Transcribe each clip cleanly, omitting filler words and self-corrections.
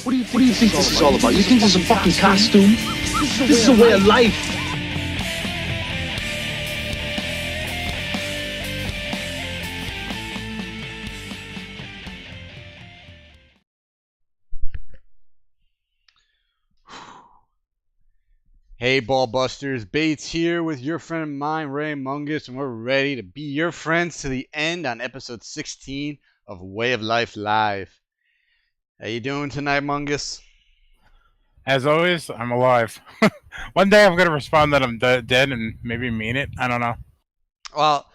What do you think this is all about? You think this is a fucking costume? This is a way of life. Hey BALLBUSTERS, Bates here with your friend of mine, Ray Mungus, and we're ready to be your friends to the end on episode 16 of Way of Life Live. How you doing tonight, Mungus? As always, I'm alive. One day I'm going to respond that I'm dead and maybe mean it. I don't know. Well,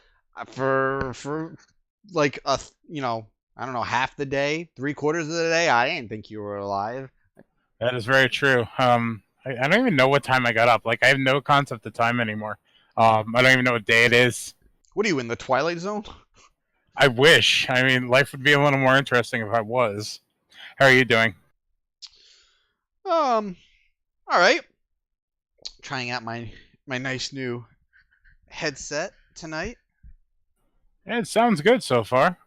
for like I don't know, half the day, 3/4 of the day, I didn't think you were alive. That is very true. I don't even know what time I got up. Like, I have no concept of time anymore. I don't even know what day it is. What are you, in the Twilight Zone? I wish. I mean, life would be a little more interesting if I was. How are you doing? All right. Trying out my nice new headset tonight. Yeah, it sounds good so far.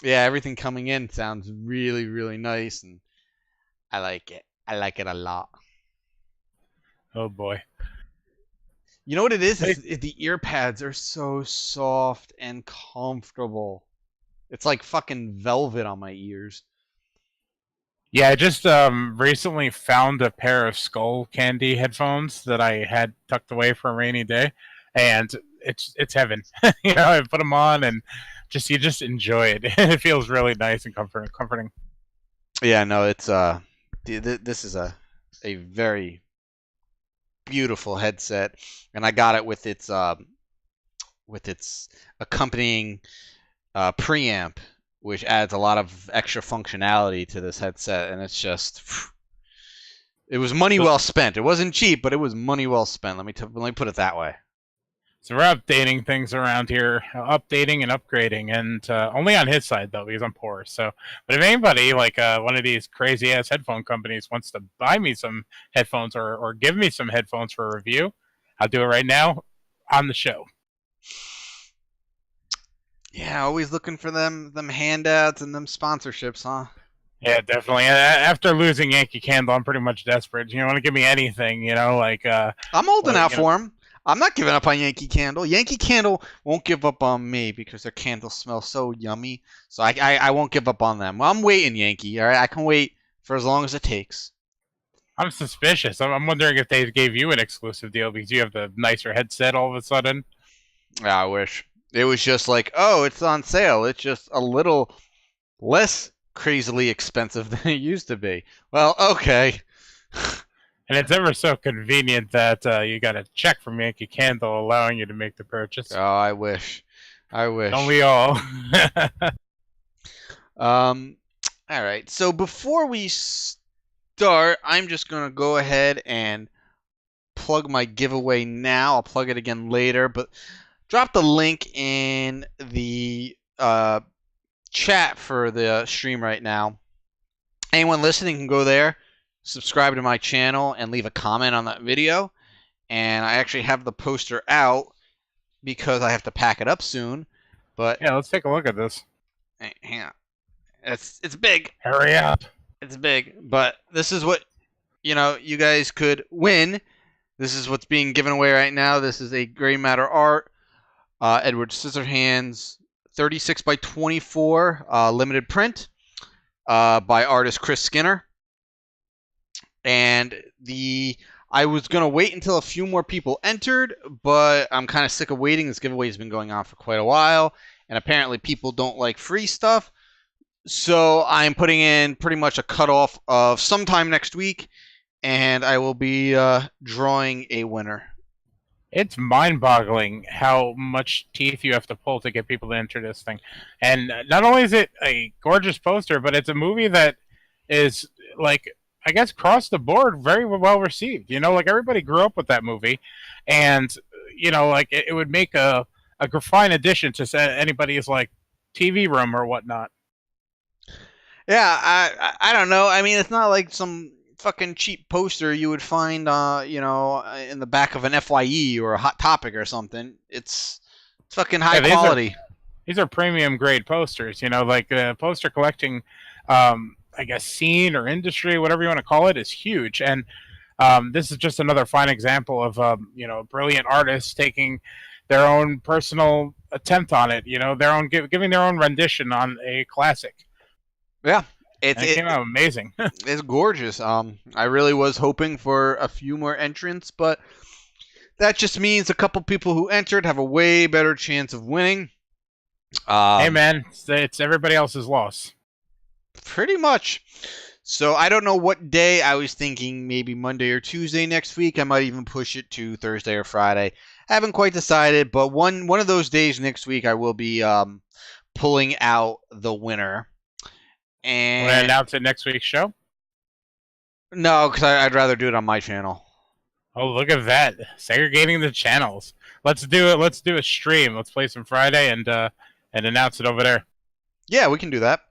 Yeah, everything coming in sounds really, really nice, and I like it. I like it a lot. Oh boy. You know what it is? The ear pads are so soft and comfortable. It's like fucking velvet on my ears. Yeah, I just recently found a pair of Skull Candy headphones that I had tucked away for a rainy day, and it's heaven. You know, I put them on and you just enjoy it. It feels really nice and comforting. Yeah, no, it's this is a very beautiful headset, and I got it with its accompanying preamp, which adds a lot of extra functionality to this headset, and it's just, it was money well spent. It wasn't cheap, but it was money well spent. Let me put it that way. So we're updating things around here, updating and upgrading, and only on his side though, because I'm poor. So, but if anybody like one of these crazy ass headphone companies wants to buy me some headphones or give me some headphones for a review, I'll do it right now on the show. Yeah, always looking for them handouts and them sponsorships, huh? Yeah, definitely. After losing Yankee Candle, I'm pretty much desperate. You want to give me anything, you know, like I'm holding out for him. I'm not giving up on Yankee Candle. Yankee Candle won't give up on me because their candles smell so yummy. So I won't give up on them. Well, I'm waiting, Yankee. All right, I can wait for as long as it takes. I'm suspicious. I'm wondering if they gave you an exclusive deal because you have the nicer headset all of a sudden. I wish. It was just like, oh, it's on sale. It's just a little less crazily expensive than it used to be. Well, okay. And it's ever so convenient that you got a check from Yankee Candle allowing you to make the purchase. Oh, I wish. Don't we all? All right. So before we start, I'm just going to go ahead and plug my giveaway now. I'll plug it again later, but drop the link in the chat for the stream right now. Anyone listening can go there, subscribe to my channel, and leave a comment on that video. And I actually have the poster out because I have to pack it up soon. But yeah, let's take a look at this. Hang on. It's big. Hurry up. It's big, but this is what you guys could win. This is what's being given away right now. This is a Gray Matter art, Edward Scissorhands, 36 by 24 limited print by artist Chris Skinner. And I was going to wait until a few more people entered, but I'm kind of sick of waiting. This giveaway has been going on for quite a while, and apparently people don't like free stuff. So I'm putting in pretty much a cutoff of sometime next week, and I will be drawing a winner. It's mind-boggling how much teeth you have to pull to get people to enter this thing. And not only is it a gorgeous poster, but it's a movie that is, like, I guess across the board very well received. You know, like everybody grew up with that movie, and you know, like it would make a fine addition to anybody's like TV room or whatnot. Yeah, I don't know. I mean, it's not like some fucking cheap poster you would find, in the back of an FYE or a Hot Topic or something. It's fucking high quality. These are premium grade posters. You know, like poster collecting I guess, scene or industry, whatever you want to call it, is huge. And this is just another fine example of brilliant artists taking their own personal attempt on it. Their own giving their own rendition on a classic. Yeah, it came out amazing. It's gorgeous. I really was hoping for a few more entrants, but that just means a couple people who entered have a way better chance of winning. Hey man, it's everybody else's loss. Pretty much. So I don't know what day. I was thinking maybe Monday or Tuesday next week. I might even push it to Thursday or Friday. Haven't quite decided, but one of those days next week I will be pulling out the winner. And want to announce it next week's show? No, because I'd rather do it on my channel. Oh, look at that! Segregating the channels. Let's do it. Let's do a stream. Let's play some Friday and announce it over there. Yeah, we can do that.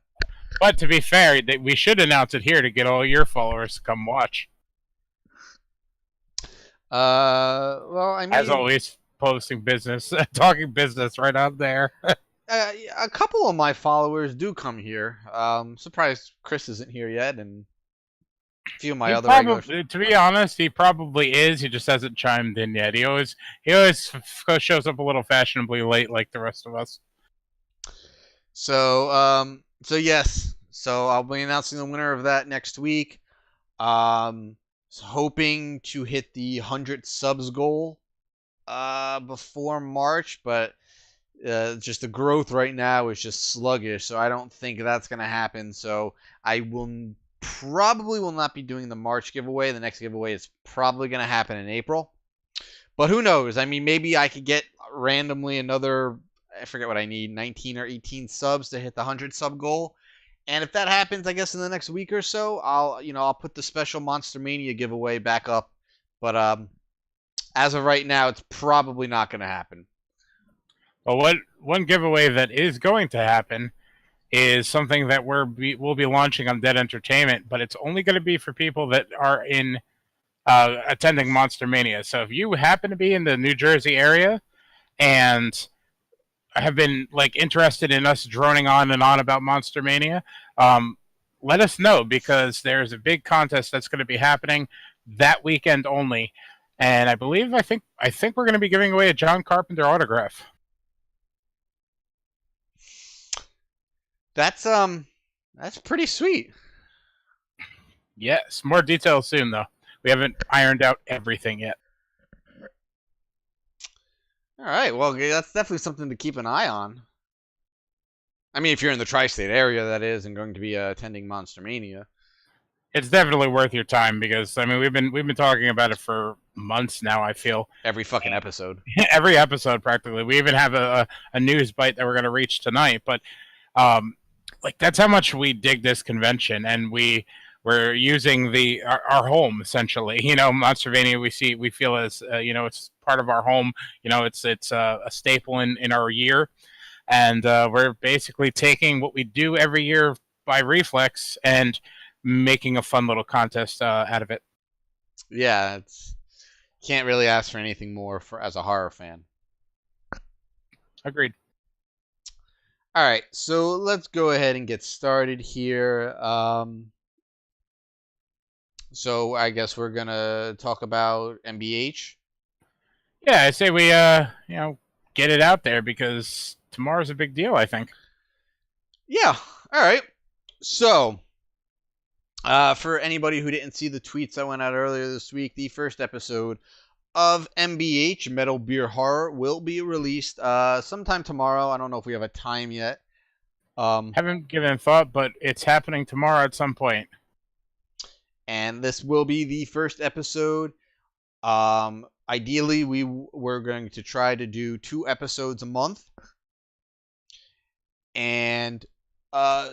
But to be fair, we should announce it here to get all your followers to come watch. Well, I mean, as always, posting business, talking business right out there. A couple of my followers do come here. Surprised Chris isn't here yet, and a few of my other regulars. To be honest, he probably is. He just hasn't chimed in yet. He always shows up a little fashionably late, like the rest of us. So yes. So I'll be announcing the winner of that next week. Hoping to hit the 100 subs goal before March, but just the growth right now is just sluggish, so I don't think that's going to happen. So I probably will not be doing the March giveaway. The next giveaway is probably going to happen in April. But who knows? I mean, maybe I could get randomly another, I forget what I need, 19 or 18 subs to hit the 100 sub goal. And if that happens, I guess in the next week or so, I'll put the special Monster-Mania giveaway back up. But as of right now, it's probably not going to happen. Well, one giveaway that is going to happen is something that we'll be launching on Dead Entertainment, but it's only going to be for people that are in attending Monster-Mania. So if you happen to be in the New Jersey area and have been interested in us droning on and on about Monster-Mania, let us know, because there's a big contest that's going to be happening that weekend only, and I think we're going to be giving away a John Carpenter autograph. That's pretty sweet. Yes, more details soon though. We haven't ironed out everything yet. All right, well, that's definitely something to keep an eye on. I mean, if you're in the tri-state area, that is, and going to be attending Monster-Mania. It's definitely worth your time, because I mean we've been talking about it for months now. I feel every fucking episode, every episode practically. We even have a news bite that we're going to reach tonight. But that's how much we dig this convention, and we're using our home essentially. Monster-Mania we feel as it's part of our home. It's a staple in our year, and we're basically taking what we do every year by reflex and making a fun little contest out of it. Yeah, can't really ask for anything more as a horror fan. Agreed. All right, so let's go ahead and get started here. So I guess we're gonna talk about MBH. Yeah, I say we get it out there, because tomorrow's a big deal, I think. Yeah. All right. So for anybody who didn't see the tweets that went out earlier this week, the first episode of MBH, Metal Beer Horror, will be released sometime tomorrow. I don't know if we have a time yet. Haven't given thought, but it's happening tomorrow at some point. And this will be the first episode. Ideally, we're going to try to do 2 episodes a month. And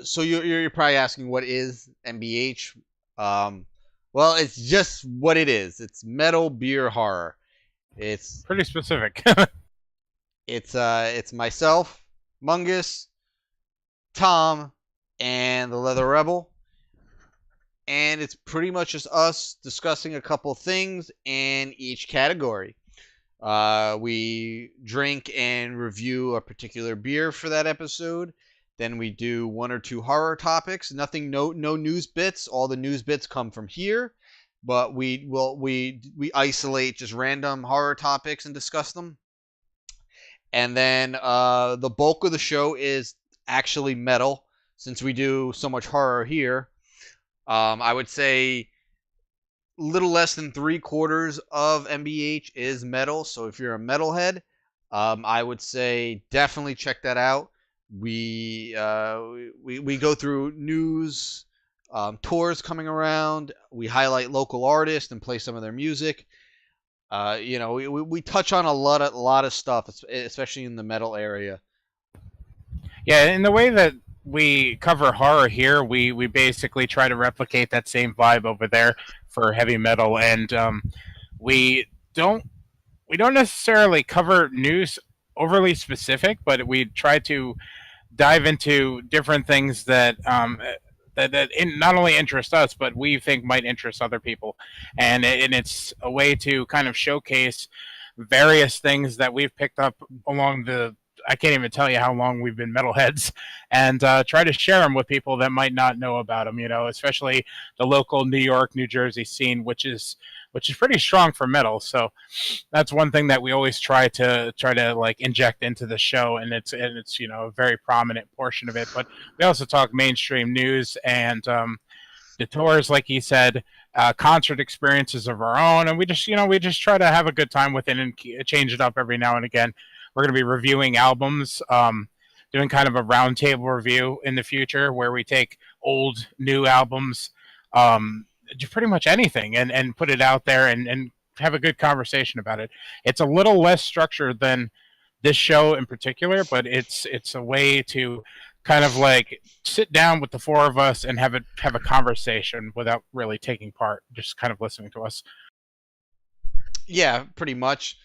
so you're probably asking, what is MBH? Well, it's just what it is. It's Metal Beer Horror. It's pretty specific. It's myself, Mungus, Tom, and the Leather Rebel. And it's pretty much just us discussing a couple things in each category. We drink and review a particular beer for that episode. Then we do 1 or 2 horror topics. Nothing, no news bits. All the news bits come from here, but we isolate just random horror topics and discuss them. And then the bulk of the show is actually metal, since we do so much horror here. I would say little less than 3/4 of MBH is metal. So if you're a metalhead, I would say definitely check that out. We go through news, tours coming around. We highlight local artists and play some of their music. We touch on a lot of stuff, especially in the metal area. Yeah, in the way that we cover horror here, we basically try to replicate that same vibe over there for heavy metal, and we don't necessarily cover news overly specific, but we try to dive into different things that not only interest us, but we think might interest other people, and it's a way to kind of showcase various things that we've picked up along the. I can't even tell you how long we've been metalheads, and try to share them with people that might not know about them. Especially the local New York, New Jersey scene, which is pretty strong for metal. So that's one thing that we always try to like inject into the show, and it's a very prominent portion of it. But we also talk mainstream news and the tours, like he said, concert experiences of our own, and we just try to have a good time with it and change it up every now and again. We're going to be reviewing albums, doing kind of a roundtable review in the future where we take old, new albums, pretty much anything, and put it out there and have a good conversation about it. It's a little less structured than this show in particular, but it's a way to kind of like sit down with the four of us and have a conversation without really taking part, just kind of listening to us. Yeah, pretty much.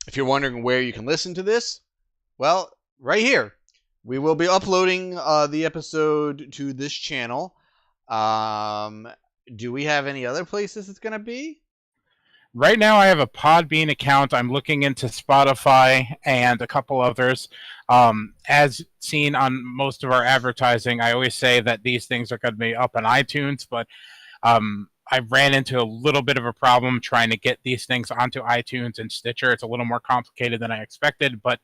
If you're wondering where you can listen to this, well, right here. We will be uploading the episode to this channel. Do we have any other places it's going to be? Right now, I have a Podbean account. I'm looking into Spotify and a couple others. As seen on most of our advertising, I always say that these things are going to be up on iTunes, but I ran into a little bit of a problem trying to get these things onto iTunes and Stitcher. It's a little more complicated than I expected, but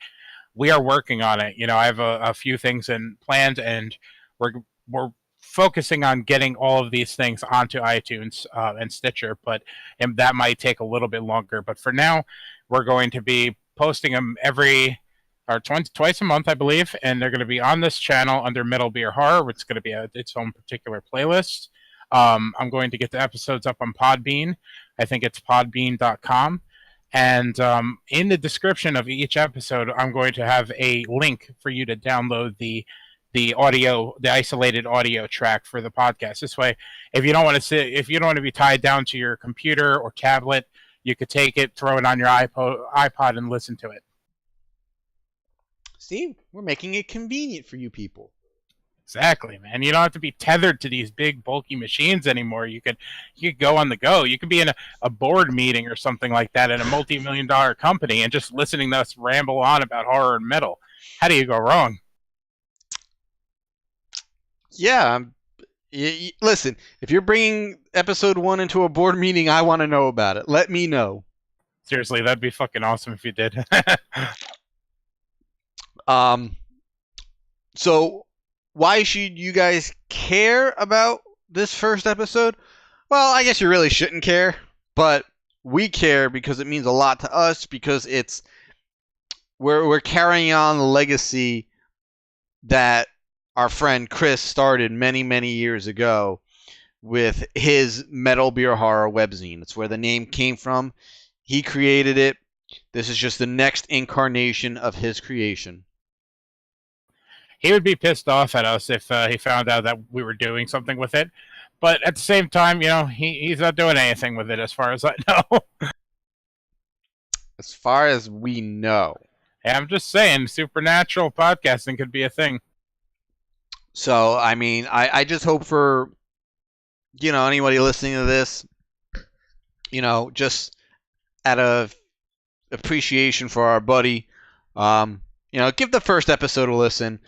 we are working on it. I have a few things planned, and we're focusing on getting all of these things onto iTunes and Stitcher, and that might take a little bit longer. But for now, we're going to be posting them twice a month, I believe, and they're going to be on this channel under Metal Beer Horror. It's going to be its own particular playlist. I'm going to get the episodes up on Podbean. I think it's podbean.com. And in the description of each episode, I'm going to have a link for you to download the isolated audio track for the podcast. This way, if you don't want to be tied down to your computer or tablet, you could take it, throw it on your iPod, and listen to it. See, we're making it convenient for you people. Exactly, man. You don't have to be tethered to these big, bulky machines anymore. You could go on the go. You could be in a board meeting or something like that in a multi-million-dollar company and just listening to us ramble on about horror and metal. How do you go wrong? Yeah. Listen, if you're bringing episode 1 into a board meeting, I want to know about it. Let me know. Seriously, that'd be fucking awesome if you did. So why should you guys care about this first episode? Well, I guess you really shouldn't care, but we care because it means a lot to us, because we're carrying on the legacy that our friend Chris started many, many years ago with his Metal Beer Horror webzine. That's where the name came from. He created it. This is just the next incarnation of his creation. He would be pissed off at us if he found out that we were doing something with it. But at the same time, he's not doing anything with it as far as I know. As far as we know. Yeah, I'm just saying, supernatural podcasting could be a thing. So, I mean, I just hope for, anybody listening to this, just out of appreciation for our buddy, give the first episode a listen.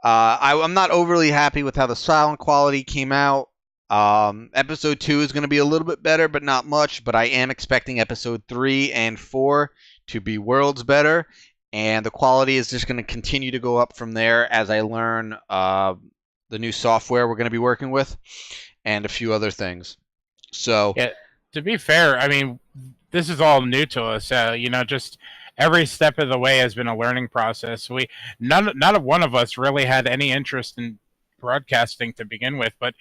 I'm not overly happy with how the sound quality came out. Episode 2 is going to be a little bit better, but not much. But I am expecting episode 3 and 4 to be worlds better. And the quality is just going to continue to go up from there as I learn the new software we're going to be working with and a few other things. So, yeah, to be fair, I mean, this is all new to us. Just every step of the way has been a learning process. None one of us really had any interest in broadcasting to begin with, but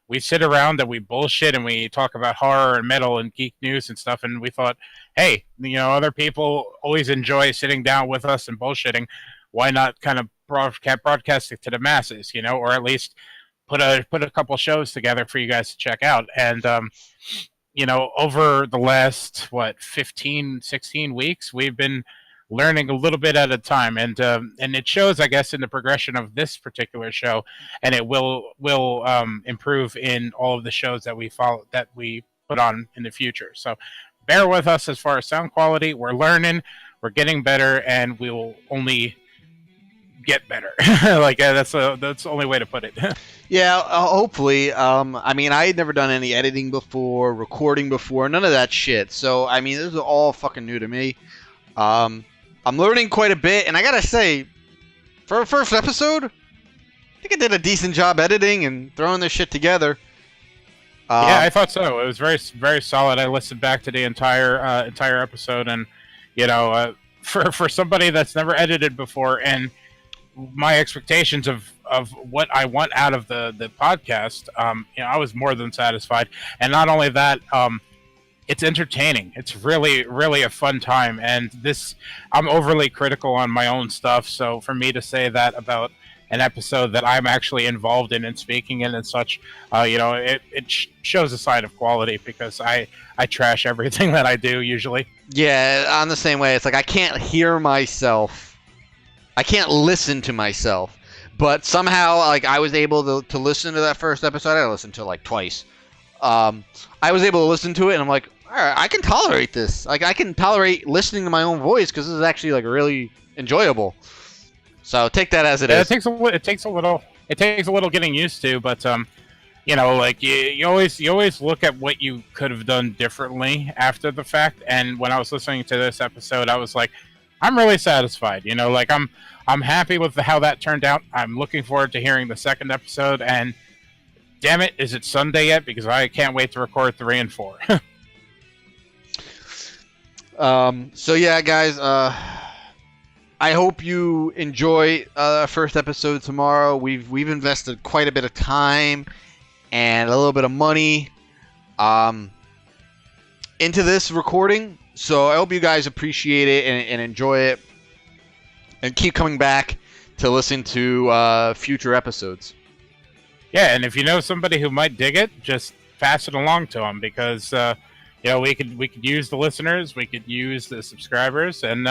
we sit around and we bullshit and we talk about horror and metal and geek news and stuff, and we thought, hey, other people always enjoy sitting down with us and bullshitting. Why not kind of broadcast it to the masses, or at least put a couple shows together for you guys to check out. And over the last 15, 16 weeks, we've been learning a little bit at a time, and it shows, I guess, in the progression of this particular show, and it will improve in all of the shows that we put on in the future. So bear with us as far as sound quality. We're learning, we're getting better, and we will only get better. That's the only way to put it. Yeah, hopefully. I mean, I had never done any editing before, recording before, none of that shit. So, I mean, this is all fucking new to me. I'm learning quite a bit, and I gotta say, for a first episode, I think I did a decent job editing and throwing this shit together. Yeah, I thought so. It was very, very solid. I listened back to the entire episode, and for somebody that's never edited before, and my expectations of what I want out of the podcast, I was more than satisfied. And not only that, it's entertaining. It's really, really a fun time. And I'm overly critical on my own stuff. So for me to say that about an episode that I'm actually involved in and speaking in and such, it shows a sign of quality, because I trash everything that I do usually. Yeah, I'm the same way. It's like I can't hear myself. I can't listen to myself. But somehow, I was able to listen to that first episode. I listened to it twice. I was able to listen to it, and I'm like, all right, I can tolerate this. I can tolerate listening to my own voice, because this is actually really enjoyable. So take that as it is. It takes a little getting used to, but you always look at what you could have done differently after the fact. And when I was listening to this episode, I was like, I'm really satisfied. I'm happy with how that turned out. I'm looking forward to hearing the second episode. And damn it, is it Sunday yet? Because I can't wait to record 3 and 4. So yeah, guys. I hope you enjoy the first episode tomorrow. We've invested quite a bit of time and a little bit of money into this recording. So I hope you guys appreciate it and enjoy it, and keep coming back to listen to future episodes. Yeah, and if you know somebody who might dig it, just pass it along to them, because we could use the listeners, we could use the subscribers, and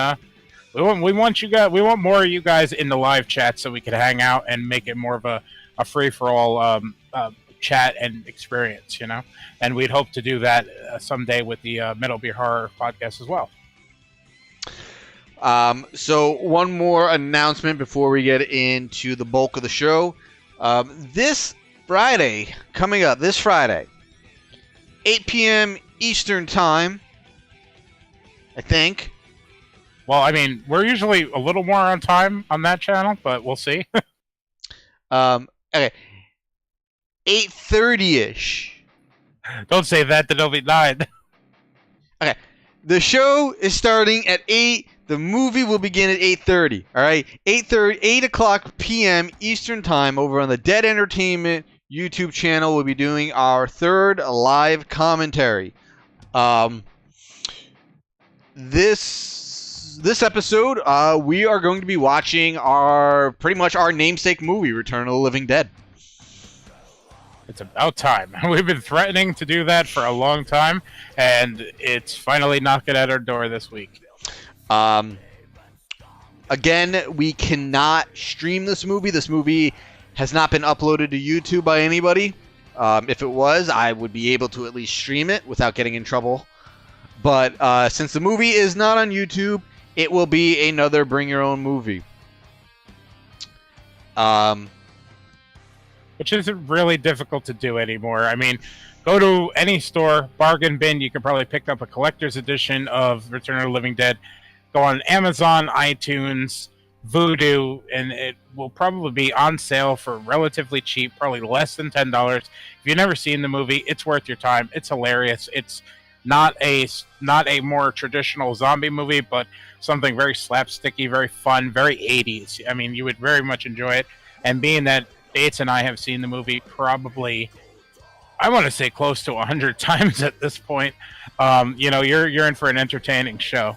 we want more of you guys in the live chat, so we could hang out and make it more of a free for all chat and experience, and we'd hope to do that someday with the Metal Beer Horror podcast as well. So one more announcement before we get into the bulk of the show. This Friday, coming up this Friday, 8 p.m. Eastern Time, I think. Well, I mean, we're usually a little more on time on that channel, but we'll see. Okay. 8:30-ish. Don't say that, then it'll be 9. Okay. The show is starting at 8. The movie will begin at 8:30. All right? 8 o'clock p.m. Eastern Time over on the Dead Entertainment YouTube channel. We'll be doing our third live commentary. This episode, we are going to be watching pretty much our namesake movie, Return of the Living Dead. It's about time. We've been threatening to do that for a long time, and it's finally knocking at our door this week. Again, we cannot stream this movie. This movie has not been uploaded to YouTube by anybody. If it was, I would be able to at least stream it without getting in trouble. But since the movie is not on YouTube, it will be another Bring Your Own movie. Which isn't really difficult to do anymore. I mean, go to any store, bargain bin, you can probably pick up a collector's edition of Return of the Living Dead. Go on Amazon, iTunes, Vudu, and it will probably be on sale for relatively cheap, probably less than $10. If you've never seen the movie, it's worth your time. It's hilarious. It's not a more traditional zombie movie, but something very slapsticky, very fun, very 80s. I mean, you would very much enjoy it. And being that Bates and I have seen the movie probably, I want to say, close to 100 times at this point, you're in for an entertaining show.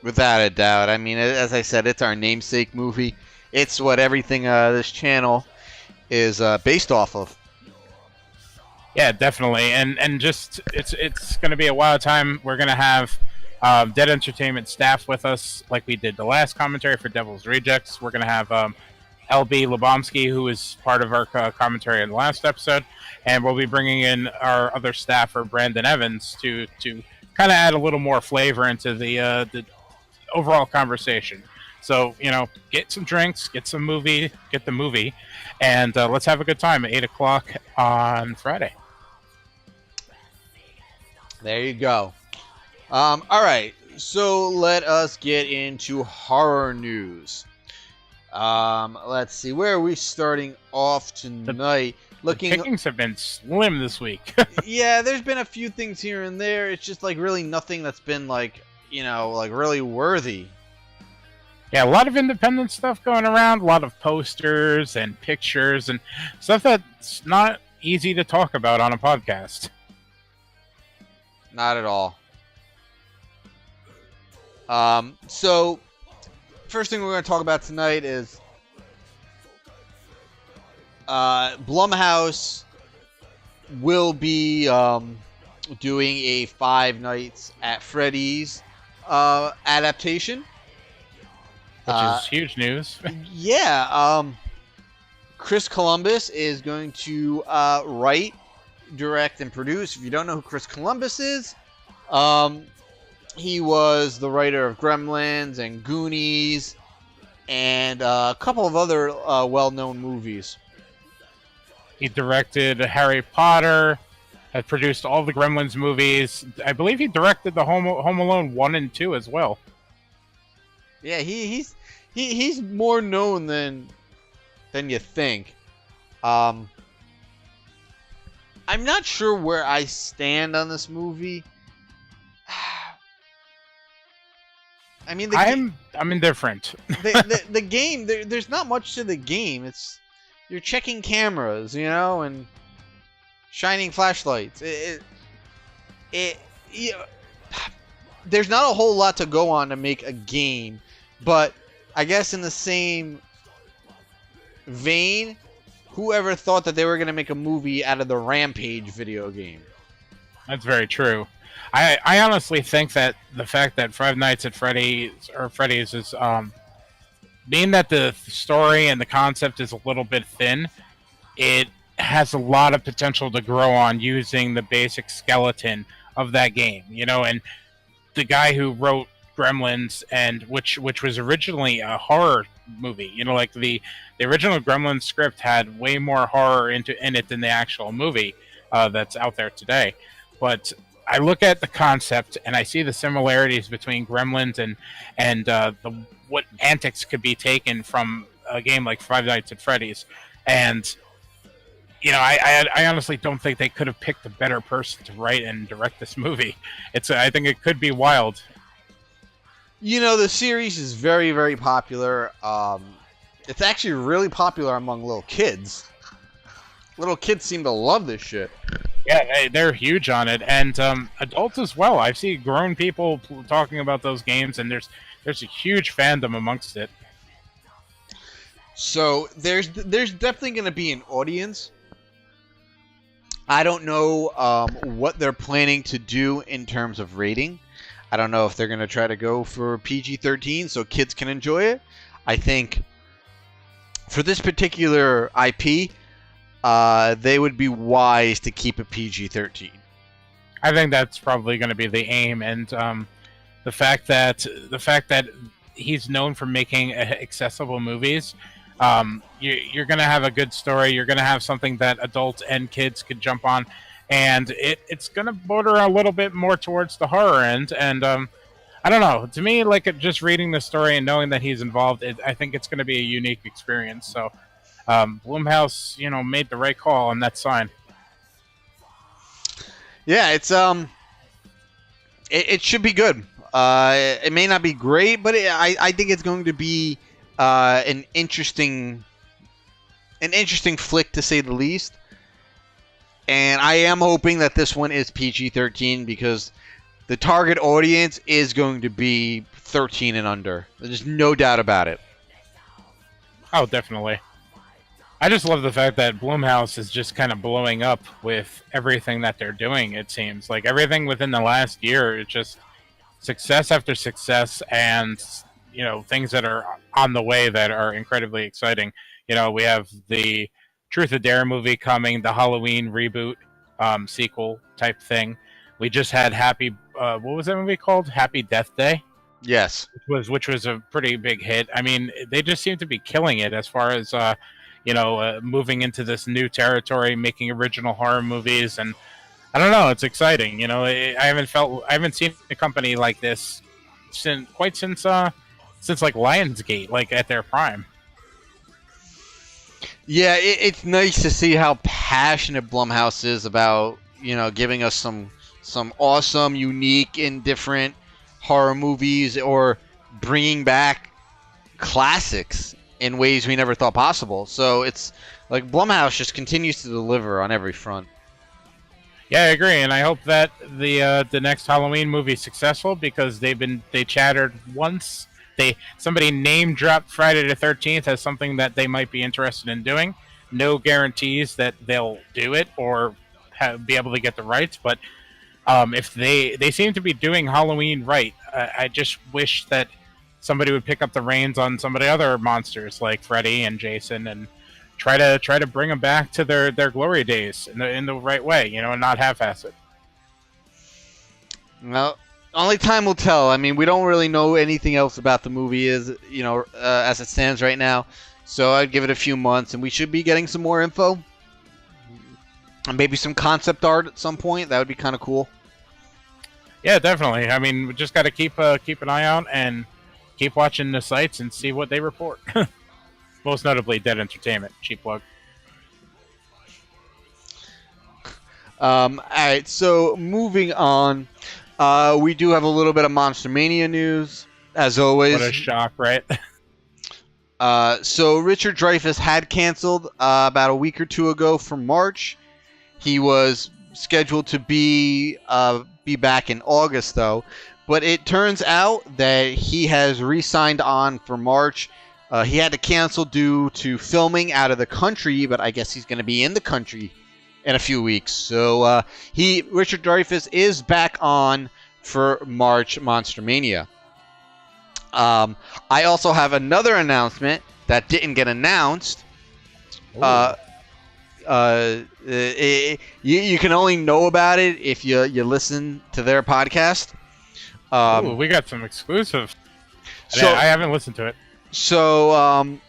Without a doubt. I mean, as I said, it's our namesake movie. It's what everything this channel is based off of. Yeah, definitely. And just it's going to be a wild time. We're going to have Dead Entertainment staff with us, like we did the last commentary for Devil's Rejects. We're going to have LB Lebomsky, who is part of our commentary in the last episode, and we'll be bringing in our other staffer, Brandon Evans, to kind of add a little more flavor into the overall conversation. So, get some drinks, get the movie, and let's have a good time at 8 o'clock on Friday. There you go. All right, so let us get into horror news. Let's see, where are we starting off tonight? The pickings have been slim this week. Yeah, there's been a few things here and there. It's just really nothing that's been really worthy. Yeah, a lot of independent stuff going around, a lot of posters and pictures and stuff that's not easy to talk about on a podcast. Not at all. So, first thing we're going to talk about tonight is BLUMHOUSE will be doing a Five Nights at Freddy'S adaptation. Which is huge news. Yeah. Chris Columbus is going to write, direct, and produce. If you don't know who Chris Columbus is, he was the writer of Gremlins and Goonies and a couple of other well-known movies. He directed Harry Potter, had produced all the Gremlins movies. I believe he directed the Home Alone 1 and 2 as well. Yeah, he's more known than you think. I'm not sure where I stand on this movie. I mean, I'm indifferent. the game, there's not much to the game. You're checking cameras, and shining flashlights. There's not a whole lot to go on to make a game, but I guess in the same vein, whoever thought that they were going to make a movie out of the Rampage video game? That's very true. I honestly think that the fact that Five Nights at Freddy's is being that the story and the concept is a little bit thin, it has a lot of potential to grow on using the basic skeleton of that game, and the guy who wrote Gremlins, and which was originally a horror movie, like the original Gremlins script had way more horror in it than the actual movie that's out there today. But I look at the concept and I see the similarities between Gremlins and what antics could be taken from a game like Five Nights at Freddy's, and I honestly don't think they could have picked a better person to write and direct this movie. I think it could be wild. The series is very, very popular. It's actually really popular among little kids. Little kids seem to love this shit. Yeah, they're huge on it, and adults as well. I've seen grown people talking about those games, and there's a huge fandom amongst it. So there's definitely going to be an audience. I don't know what they're planning to do in terms of rating. I don't know if they're going to try to go for PG-13 so kids can enjoy it. I think for this particular IP, they would be wise to keep it PG-13. I think that's probably going to be the aim, and the fact that he's known for making accessible movies, You're going to have a good story. You're going to have something that adults and kids could jump on, and it's going to border a little bit more towards the horror end. And I don't know. To me, like just reading the story and knowing that he's involved, I think it's going to be a unique experience. So, BLUMHOUSE, made the right call on that sign. Yeah, it should be good. It may not be great, but I think it's going to be an interesting flick, to say the least. And I am hoping that this one is PG-13 because the target audience is going to be 13 and under. There's no doubt about it. Oh, definitely. I just love the fact that BLUMHOUSE is just kind of blowing up with everything that they're doing, it seems. Like, everything within the last year is just success after success, and, things that are on the way that are incredibly exciting. We have the Truth or Dare movie coming, the Halloween reboot sequel type thing. We just had what was that movie called? Happy Death Day? Yes. Which was a pretty big hit. I mean, they just seem to be killing it as far as moving into this new territory, making original horror movies, and I don't know, it's exciting. I haven't seen a company like this since like Lionsgate, like at their prime. Yeah, it's nice to see how passionate BLUMHOUSE is about giving us some awesome, unique, and different horror movies, or bringing back classics in ways we never thought possible. So it's like BLUMHOUSE just continues to deliver on every front. Yeah, I agree, and I hope that the next Halloween movie is successful, because they chattered once. Somebody name dropped Friday the 13th as something that they might be interested in doing. No guarantees that they'll do it or be able to get the rights, but if they seem to be doing Halloween right. I just wish that somebody would pick up the reins on some of the other monsters like Freddy and Jason, and try to bring them back to their glory days in the right way, and not half-ass it. Well, only time will tell. I mean, we don't really know anything else about the movie as it stands right now. So I'd give it a few months, and we should be getting some more info, and maybe some concept art at some point. That would be kind of cool. Yeah, definitely. I mean, we just got to keep an eye out and keep watching the sites and see what they report. Most notably, Dead Entertainment. Cheap plug. All right, so moving on. We do have a little bit of Monster-Mania news, as always. What a shock, right? So Richard Dreyfuss had canceled about a week or two ago for March. He was scheduled to be back in August, though. But it turns out that he has re-signed on for March. He had to cancel due to filming out of the country, but I guess he's going to be in the country in a few weeks. So Richard Dreyfuss is back on for March Monster-Mania. I also have another announcement that didn't get announced. You can only know about it if you listen to their podcast. We got some exclusive. I haven't listened to it. So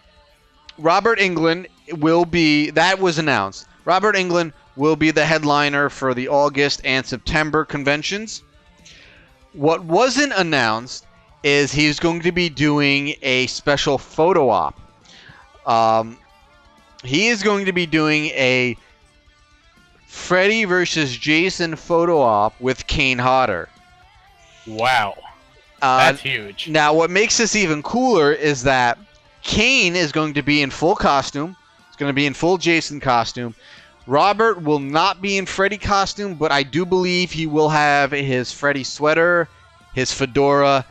Robert Englund will be, that was announced. Robert Englund will be the headliner for the August and September conventions. What wasn't announced is he's going to be doing a special photo op. He is going to be doing a Freddy versus Jason photo op with Kane Hodder. Wow. That's huge. Now, what makes this even cooler is that Kane is going to be in full costume. He's going to be in full Jason costume. Robert will not be in Freddy costume, but I do believe he will have his Freddy sweater, his fedora,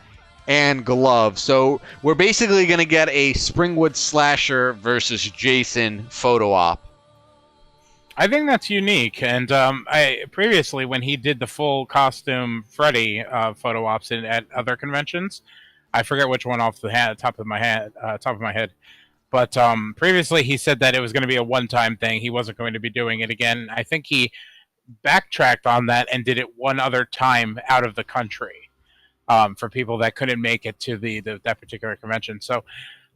and gloves. So we're basically going to get a Springwood Slasher versus Jason photo op. I think that's unique, and I previously, when he did the full costume Freddy photo ops at other conventions, I forget which one off the top of my head, but previously he said that it was going to be a one-time thing. He wasn't going to be doing it again. I think he backtracked on that and did it one other time out of the country for people that couldn't make it to that particular convention. So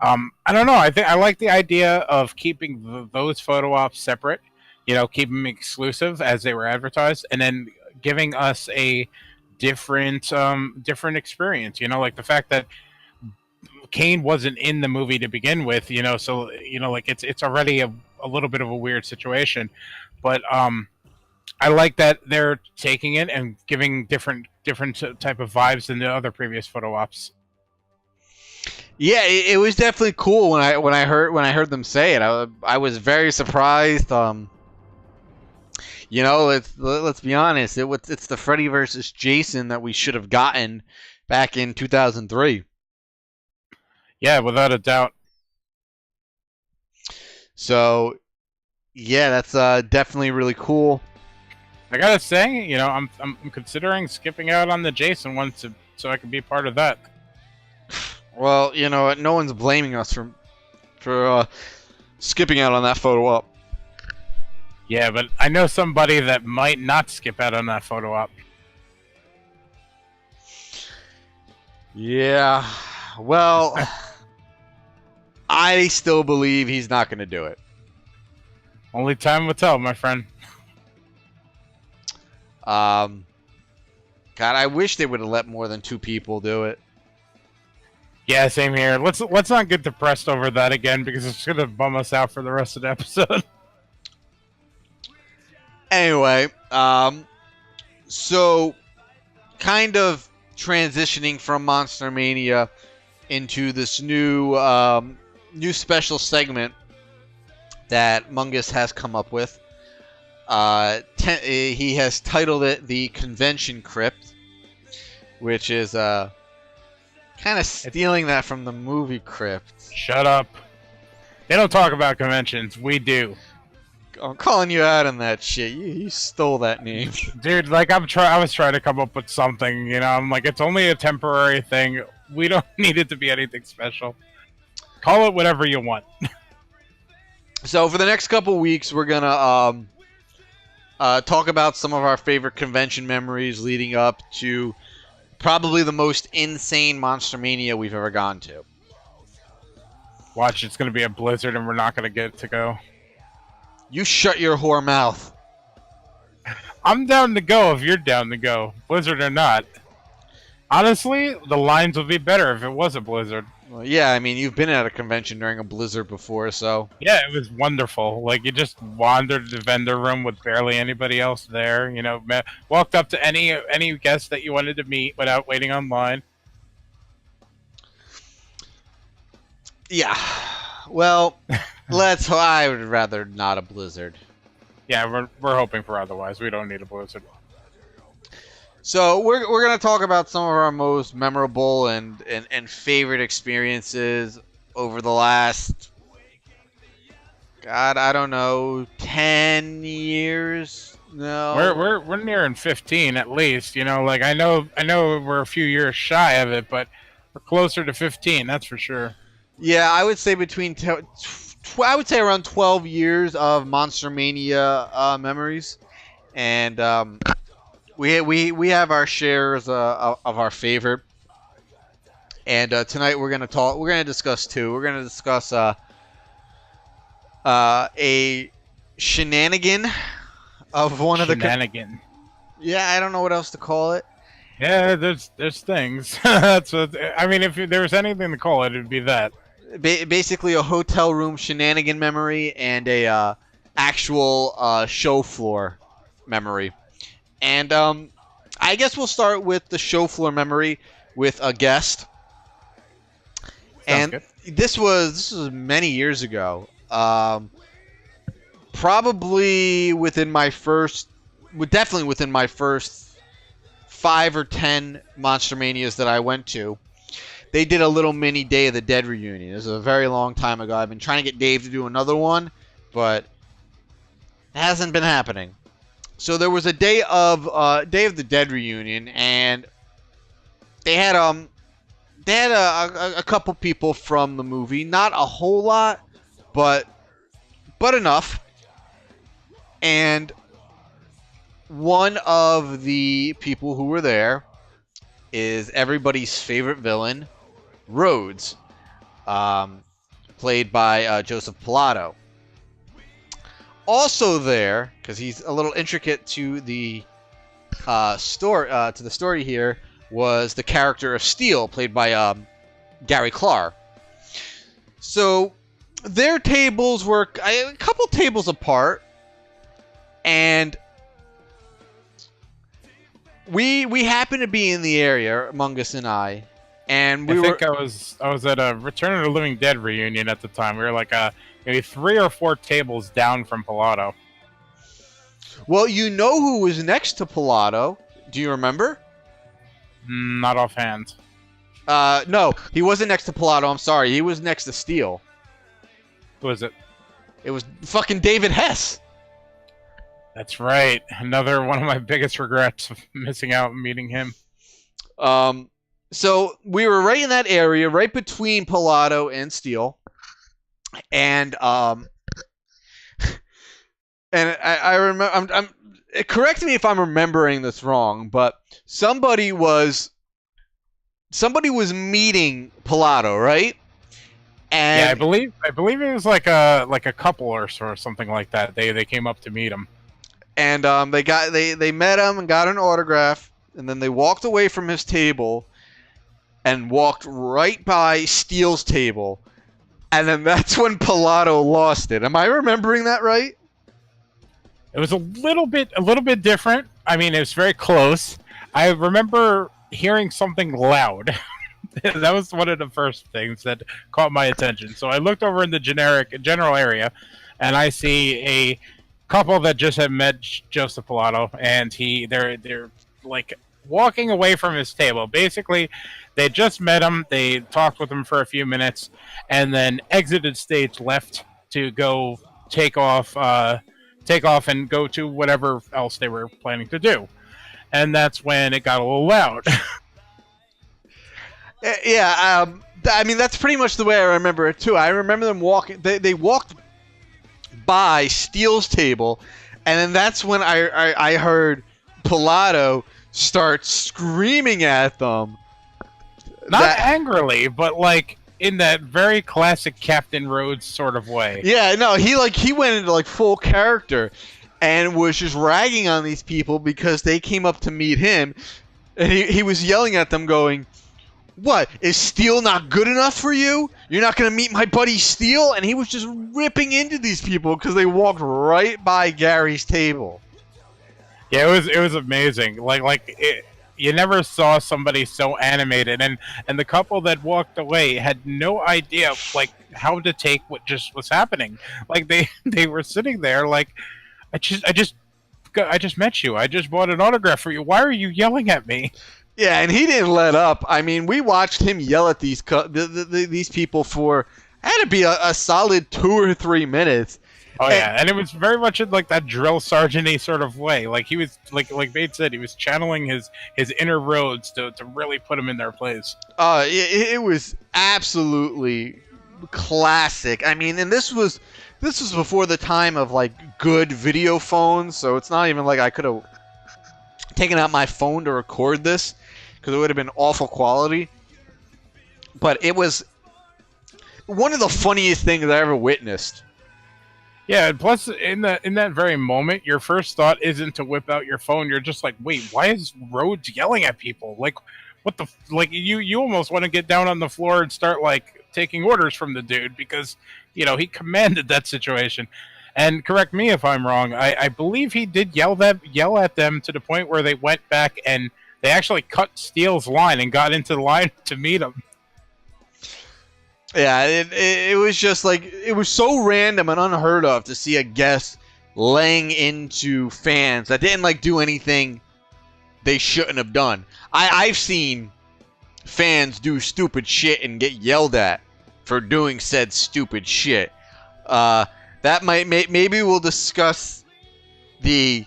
I don't know. I think I like the idea of keeping those photo ops separate. You know, keep them exclusive as they were advertised, and then giving us a different experience. You know, like the fact that Kane wasn't in the movie to begin with. You know, so like it's already a little bit of a weird situation, but I like that they're taking it and giving different type of vibes than the other previous photo ops. Yeah, it was definitely cool when I heard them say it. I was very surprised. You know, let's be honest. It's the Freddy versus Jason that we should have gotten back in 2003. Yeah, without a doubt. So, yeah, that's definitely really cool. I gotta say, you know, I'm considering skipping out on the Jason one so I can be part of that. Well, you know, no one's blaming us for skipping out on that photo op. Yeah, but I know somebody that might not skip out on that photo op. Yeah, well, I still believe he's not going to do it. Only time will tell, my friend. God, I wish they would have let more than 2 people do it. Yeah, same here. Let's not get depressed over that again because it's gonna bum us out for the rest of the episode. Anyway, so kind of transitioning from Monster-Mania into this new special segment that Mungus has come up with. He has titled it the Convention Crypt, which is kind of stealing that from the movie Crypt. Shut up. They don't talk about conventions. We do. I'm calling you out on that shit. You stole that name. Dude, like I was trying to come up with something, you know. I'm like, it's only a temporary thing. We don't need it to be anything special. Call it whatever you want. So for the next couple weeks, we're gonna talk about some of our favorite convention memories leading up to probably the most insane Monster-Mania we've ever gone to. Watch, it's going to be a blizzard and we're not going to get to go. You shut your whore mouth. I'm down to go if you're down to go. Blizzard or not. Honestly, the lines would be better if it was a blizzard. Well, yeah, I mean, you've been at a convention during a blizzard before, so... Yeah, it was wonderful. Like, you just wandered the vendor room with barely anybody else there, you know, walked up to any guest that you wanted to meet without waiting online. Yeah. Well, I would rather not a blizzard. Yeah, we're hoping for otherwise. We don't need a blizzard. So we're gonna talk about some of our most memorable and favorite experiences over the last, God, I don't know, 10 years. No, we're nearing 15 at least. You know, like I know we're a few years shy of it, but we're closer to 15. That's for sure. Yeah, I would say I would say around 12 years of Monster-Mania memories, and we have our shares of our favorite. And tonight we're gonna discuss 2. We're gonna discuss a shenanigan of one of the shenanigan. Yeah, I don't know what else to call it. Yeah, there's things. That's what I mean. If there was anything to call it, it'd be that. Basically, a hotel room shenanigan memory and a actual show floor memory. And I guess we'll start with the show floor memory with a guest. Sounds good. This was many years ago. Probably definitely within my first 5 or 10 Monster-Manias that I went to. They did a little mini Day of the Dead reunion. This is a very long time ago. I've been trying to get Dave to do another one, but it hasn't been happening. So there was a Day of the Dead reunion, and they had a couple people from the movie. Not a whole lot, but enough. And one of the people who were there is everybody's favorite villain, Rhodes. played by Joseph Pilato. Also there, because he's a little intricate to the story here, was the character of Steel, played by Gary Clark. So their tables were a couple tables apart, and we happened to be in the area, Mungus and I, and I think I was at a Return of the Living Dead reunion at the time. We were like maybe 3 or 4 tables down from Pilato. Well, you know who was next to Pilato? Do you remember? Not offhand. No, he wasn't next to Pilato. I'm sorry, he was next to Steel. Who was it? It was fucking David Hess. That's right. Another one of my biggest regrets of missing out and meeting him. So we were right in that area, right between Pilato and Steel, and I remember. Correct me if I'm remembering this wrong, but somebody was meeting Pilato, right? And yeah, I believe it was like a couple or something like that. They came up to meet him. And they met him and got an autograph, and then they walked away from his table and walked right by Steele's table, and then that's when Pilato lost it. Am I remembering that right? It was a little bit different. I mean, it was very close. I remember hearing something loud. That was one of the first things that caught my attention. So I looked over in the general area, and I see a couple that just had met Joseph Pilato, and they're like walking away from his table. Basically, they just met him. They talked with him for a few minutes, and then exited stage left to go take off and go to whatever else they were planning to do. And that's when it got a little loud. Yeah, I mean, that's pretty much the way I remember it, too. I remember them walking. They walked by Steele's table, and then that's when I heard Pilato start screaming at them. Not angrily, but like in that very classic Captain Rhodes sort of way. Yeah, no, he went into like full character and was just ragging on these people because they came up to meet him, and he was yelling at them going, "What, is Steel not good enough for you? You're not going to meet my buddy Steel?" And he was just ripping into these people because they walked right by Gary's table. Yeah, it was amazing. You never saw somebody so animated, and the couple that walked away had no idea like how to take what just was happening. Like they were sitting there like, I just met you. I just bought an autograph for you. Why are you yelling at me? Yeah, and he didn't let up. I mean, we watched him yell at these people for had to be a solid 2 or 3 minutes. Oh yeah, and it was very much in like that drill sergeant-y sort of way. Like he was like Bates said, he was channeling his inner Rhodes to really put him in their place. It was absolutely classic. I mean, and this was before the time of like good video phones, so it's not even like I could have taken out my phone to record this because it would have been awful quality. But it was one of the funniest things I ever witnessed. Yeah, and plus in that very moment, your first thought isn't to whip out your phone. You're just like, wait, why is Rhodes yelling at people? Like, what the like? You almost want to get down on the floor and start like taking orders from the dude because he commanded that situation. And correct me if I'm wrong. I believe he did yell at them to the point where they went back and they actually cut Steele's line and got into the line to meet him. Yeah, it was just like, it was so random and unheard of to see a guest laying into fans that didn't like do anything they shouldn't have done. I've seen fans do stupid shit and get yelled at for doing said stupid shit. That maybe we'll discuss the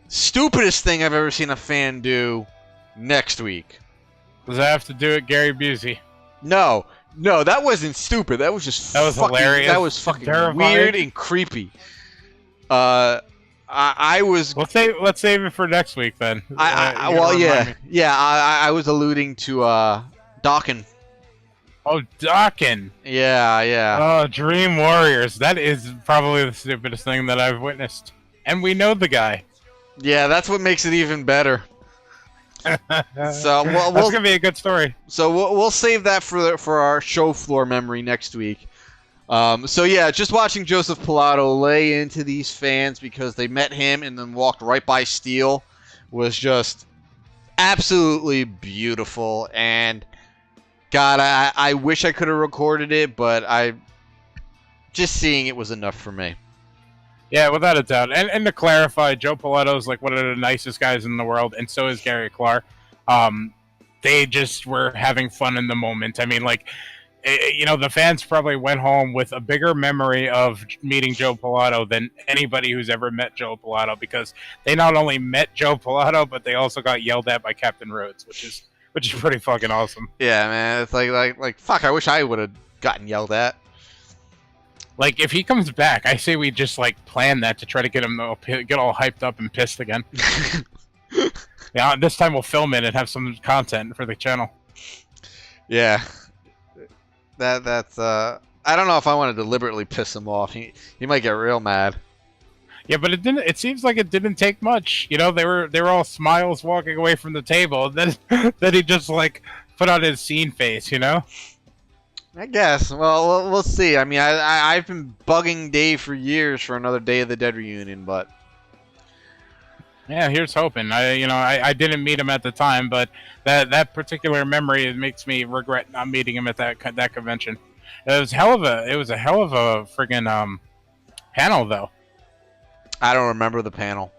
stupidest thing I've ever seen a fan do next week. Does that have to do with Gary Busey? No, that wasn't stupid. That was just hilarious. That was fucking terrifying. Weird and creepy. I was. Let's save it for next week then. I was alluding to Dawkins. Oh, Dawkins. Yeah, yeah. Oh, Dream Warriors. That is probably the stupidest thing that I've witnessed. And we know the guy. Yeah, that's what makes it even better. So That's gonna be a good story. So we'll save that for our show floor memory next week. So yeah, just watching Joseph Pilato lay into these fans because they met him and then walked right by Steel was just absolutely beautiful. And God, I wish I could have recorded it, but just seeing it was enough for me. Yeah, without a doubt. And to clarify, Joe Pilato's like one of the nicest guys in the world, and so is Gary Clark. They just were having fun in the moment. I mean, like, the fans probably went home with a bigger memory of meeting Joe Pilato than anybody who's ever met Joe Pilato, because they not only met Joe Pilato, but they also got yelled at by Captain Rhodes, which is pretty fucking awesome. Yeah, man. It's like fuck. I wish I would have gotten yelled at. Like, if he comes back, I say we just, like, plan that to try to get him get all hyped up and pissed again. Yeah, this time we'll film it and have some content for the channel. Yeah. That's I don't know if I want to deliberately piss him off. He might get real mad. Yeah, but it seems like it didn't take much. You know, they were all smiles walking away from the table. Then he just, like, put on his scene face, you know? I guess. Well, we'll see. I mean, I've been bugging Dave for years for another Day of the Dead reunion, but yeah, here's hoping. I didn't meet him at the time, but that particular memory makes me regret not meeting him at that convention. It was a hell of a friggin' panel, though. I don't remember the panel.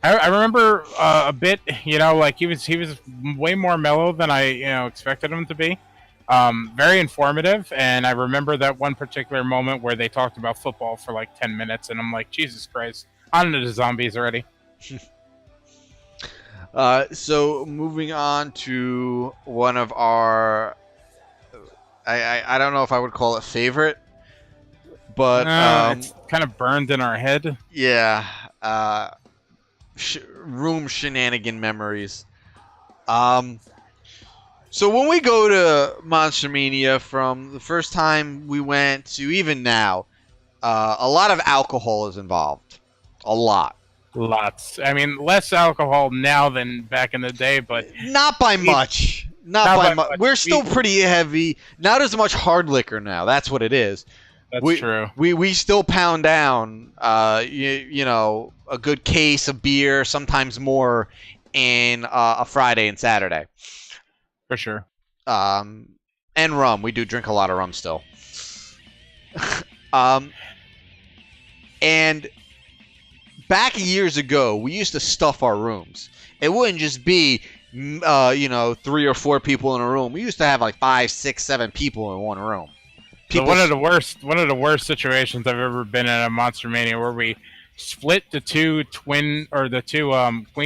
I remember a bit. Like he was way more mellow than I expected him to be. Very informative, and I remember that one particular moment where they talked about football for like 10 minutes, and I'm like, Jesus Christ, on to the zombies already. So moving on to one of our, I don't know if I would call it favorite, but it's kind of burned in our head. Yeah, room shenanigan memories. So when we go to MONSTER-MANIA, from the first time we went to even now, a lot of alcohol is involved. A lot. Lots. I mean, less alcohol now than back in the day, but not by much. Not by much. We're still pretty heavy. Not as much hard liquor now. That's what it is. That's true. We still pound down, a good case of beer, sometimes more, in a Friday and Saturday. For sure. And rum. We do drink a lot of rum still. And back years ago, we used to stuff our rooms. It wouldn't just be, 3 or 4 people in a room. We used to have like 5, 6, 7 people in one room. One of the worst situations I've ever been in at MONSTER-MANIA, where we split the two queen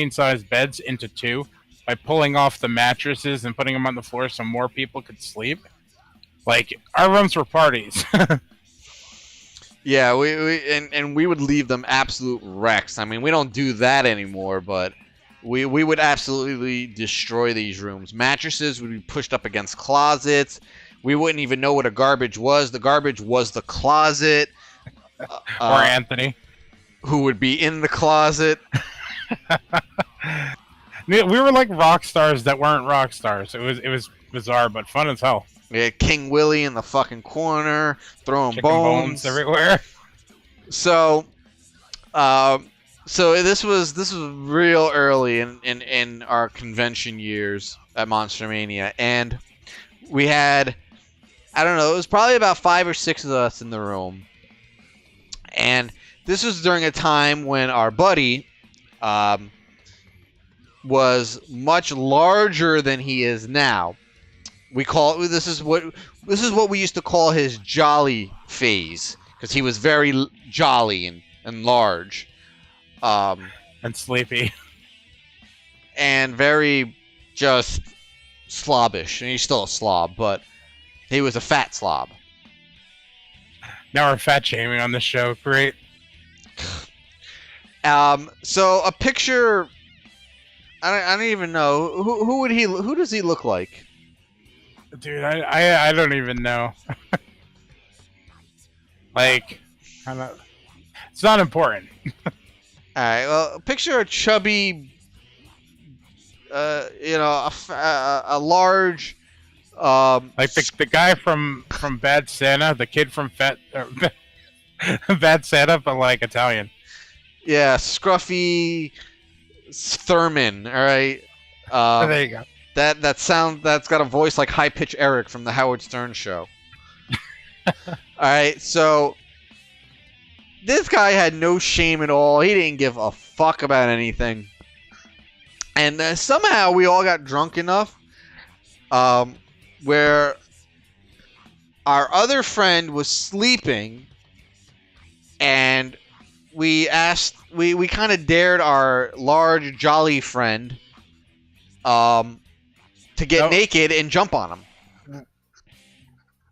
size beds into 2. By pulling off the mattresses and putting them on the floor so more people could sleep. Like, our rooms were parties. Yeah, we would leave them absolute wrecks. I mean, we don't do that anymore, but we would absolutely destroy these rooms. Mattresses would be pushed up against closets. We wouldn't even know what a garbage was. The garbage was the closet. Or Anthony. Who would be in the closet. We were like rock stars that weren't rock stars. It was bizarre, but fun as hell. We had King Willie in the fucking corner, throwing Chicken bones everywhere. So this was real early in our convention years at MONSTER-MANIA, and we had, I don't know, it was probably about 5 or 6 of us in the room, and this was during a time when our buddy was much larger than he is now. This is what we used to call his jolly phase, because he was very jolly and large, and sleepy, and very just slobbish. And he's still a slob, but he was a fat slob. Now we're fat shaming on this show. Great. So a picture. I don't even know who does he look like? Dude, I don't even know. Like, I don't, it's not important. All right. Well, picture a chubby, a large, Like the guy from Bad Santa, the kid from Bad Santa, but like Italian. yeah, scruffy Thurman. All right. There you go. That's got a voice like High Pitch Eric from the Howard Stern show. All right, so this guy had no shame at all. He didn't give a fuck about anything. And somehow we all got drunk enough where our other friend was sleeping, and we kind of dared our large, jolly friend to get naked and jump on him.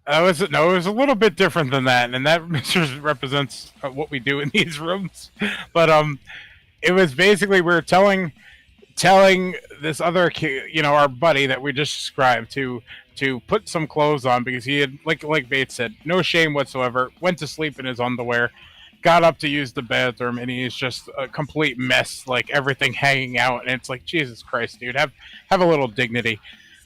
It was a little bit different than that, and that represents what we do in these rooms. But it was basically we were telling this other kid, our buddy that we just described, to put some clothes on because he had, like Bates said, no shame whatsoever. Went to sleep in his underwear, got up to use the bathroom, and he's just a complete mess, like everything hanging out. And it's like, Jesus Christ, dude, have a little dignity.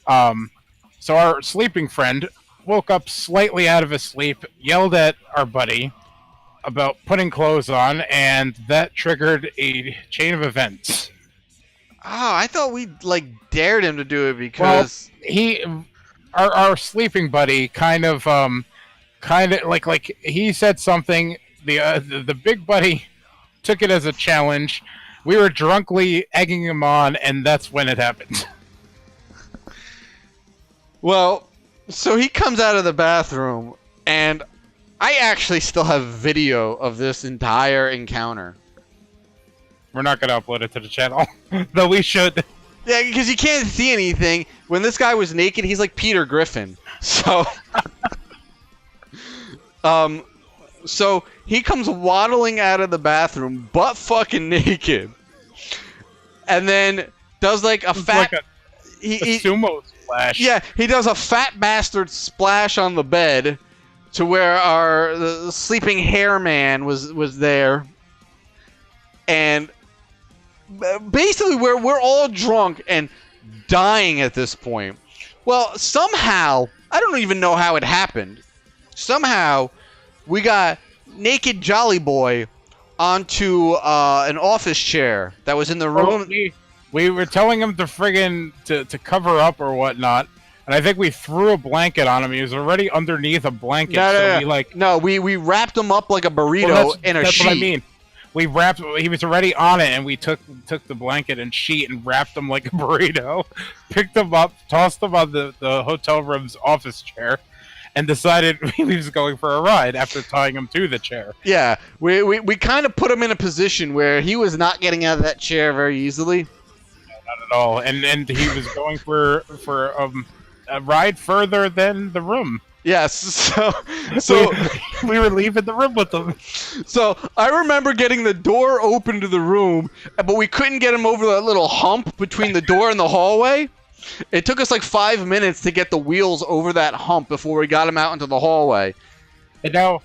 So our sleeping friend woke up slightly out of his sleep, yelled at our buddy about putting clothes on, and that triggered a chain of events. Oh, I thought we dared him to do it because our sleeping buddy kind of like he said something. The big buddy took it as a challenge. We were drunkenly egging him on, and that's when it happened. Well, so he comes out of the bathroom, and I actually still have video of this entire encounter. We're not going to upload it to the channel, though we should. Yeah, because you can't see anything. When this guy was naked, he's like Peter Griffin. So, so he comes waddling out of the bathroom, butt fucking naked, and then does like a fat, like a sumo splash. Yeah, he does a fat bastard splash on the bed, to where the sleeping hair man was there, and basically we're all drunk and dying at this point. Well, somehow, I don't even know how it happened. Somehow, we got naked Jolly Boy onto an office chair that was in the room. We were telling him to cover up or whatnot, and I think we threw a blanket on him. He was already underneath a blanket. We wrapped him up like a burrito in a sheet. That's what I mean. He was already on it, and we took the blanket and sheet and wrapped him like a burrito, picked him up, tossed him on the hotel room's office chair, and decided he was going for a ride after tying him to the chair. Yeah, we kind of put him in a position where he was not getting out of that chair very easily. No, not at all, and he was going for a ride further than the room. Yes, so we were leaving the room with them. So I remember getting the door open to the room, but we couldn't get him over that little hump between the door and the hallway. It took us like 5 minutes to get the wheels over that hump before we got him out into the hallway. And now,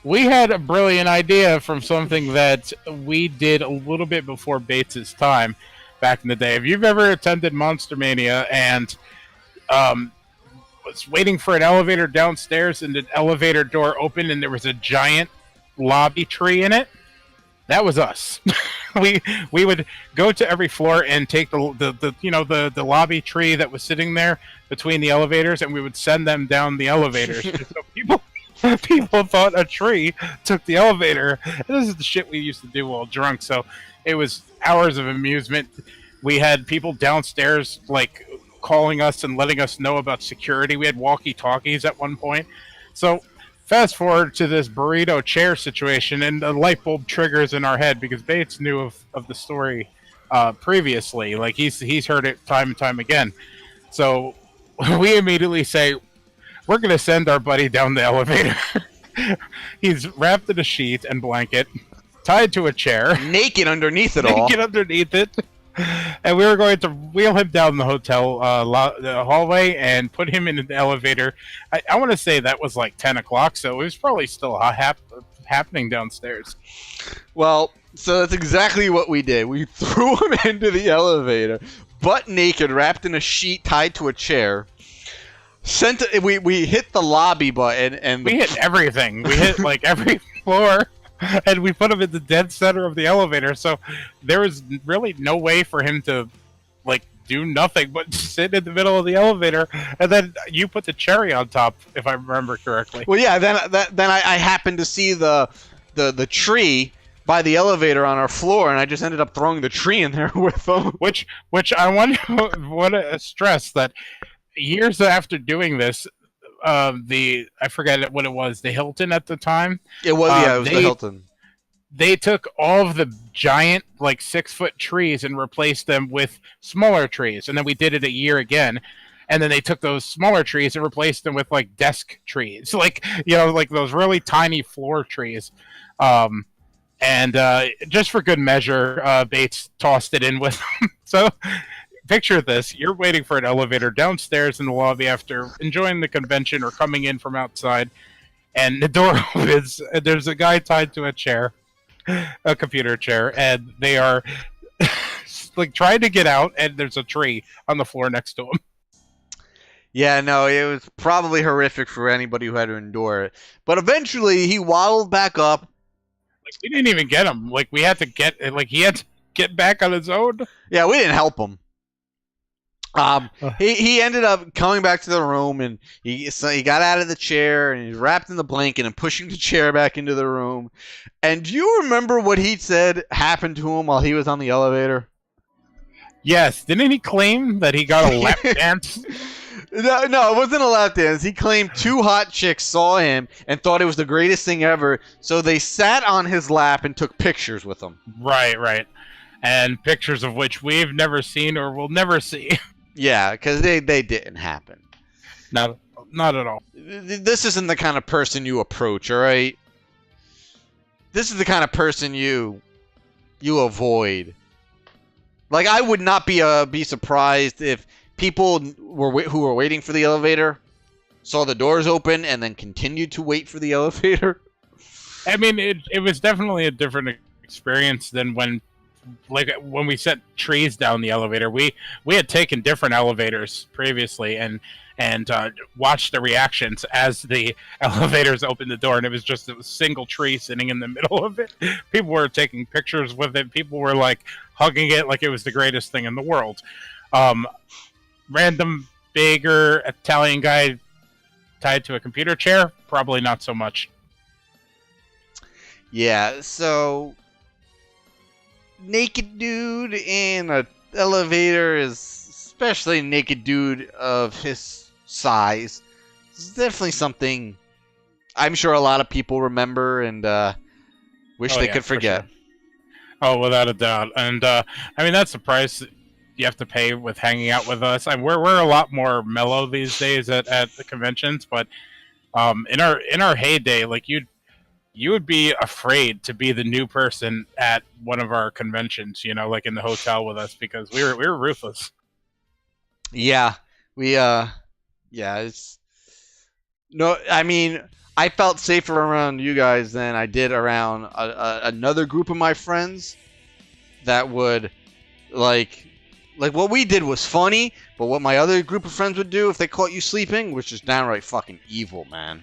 we had a brilliant idea from something that we did a little bit before Bates' time back in the day. If you've ever attended MONSTER-MANIA and was waiting for an elevator downstairs and the elevator door opened and there was a giant lobby tree in it, that was us. we would go to every floor and take the lobby tree that was sitting there between the elevators, and we would send them down the elevators. So people thought a tree took the elevator. This is the shit we used to do while drunk. So it was hours of amusement. We had people downstairs like calling us and letting us know about security. We had walkie-talkies at one point. So fast forward to this burrito chair situation, and a light bulb triggers in our head because Bates knew of the story previously. Like he's heard it time and time again. So we immediately say, we're going to send our buddy down the elevator. He's wrapped in a sheet and blanket, tied to a chair. Naked underneath it all. Naked underneath it. and we were going to wheel him down the hotel the hallway and put him in an elevator. I want to say that was like 10 o'clock, so it was probably still happening downstairs. Well, so that's exactly what we did. We threw him into the elevator, butt naked, wrapped in a sheet tied to a chair. We hit the lobby button, and we hit everything. We hit like every floor, and we put him in the dead center of the elevator. So there was really no way for him to like do nothing but sit in the middle of the elevator. And then you put the cherry on top, if I remember correctly. Well, yeah. Then I happened to see the tree by the elevator on our floor, and I just ended up throwing the tree in there with them. Which I want to stress that years after doing this, I forget what it was, the Hilton at the time. It was it was the Hilton. They took all of the giant, like 6-foot trees and replaced them with smaller trees, and then we did it a year again. And then they took those smaller trees and replaced them with like desk trees, like like those really tiny floor trees. And just for good measure, Bates tossed it in with them. So picture this. You're waiting for an elevator downstairs in the lobby after enjoying the convention or coming in from outside, and the door opens, and there's a guy tied to a chair, a computer chair, and they are like trying to get out, and there's a tree on the floor next to him. Yeah, no, it was probably horrific for anybody who had to endure it. But eventually, he waddled back up. Like, we didn't even get him. Like, he had to get back on his own. Yeah, we didn't help him. He ended up coming back to the room, and he got out of the chair, and he's wrapped in the blanket and pushing the chair back into the room. And do you remember what he said happened to him while he was on the elevator? Yes. Didn't he claim that he got a lap dance? No, it wasn't a lap dance. He claimed 2 hot chicks saw him and thought it was the greatest thing ever, so they sat on his lap and took pictures with him. Right. And pictures of which we've never seen or will never see. Yeah, because they didn't happen. No, not at all. This isn't the kind of person you approach, all right? This is the kind of person you avoid. Like, I would not be surprised if people who were waiting for the elevator saw the doors open and then continued to wait for the elevator. I mean, it was definitely a different experience than when we set trees down the elevator. We had taken different elevators previously and watched the reactions as the elevators opened the door, and it was just a single tree sitting in the middle of it. People were taking pictures with it. People were like hugging it like it was the greatest thing in the world. Random bigger Italian guy tied to a computer chair, probably not so much. Yeah, so naked dude in an elevator is, especially a naked dude of his size, is definitely something I'm sure a lot of people remember and wish they could forget. Sure. Oh, without a doubt. And I mean, that's the price you have to pay with hanging out with us. We're a lot more mellow these days at the conventions, but in our heyday, like you would be afraid to be the new person at one of our conventions, like in the hotel with us, because we were ruthless. Yeah, it's no. I mean, I felt safer around you guys than I did around another group of my friends that would like what we did was funny, but what my other group of friends would do if they caught you sleeping was just downright fucking evil, man.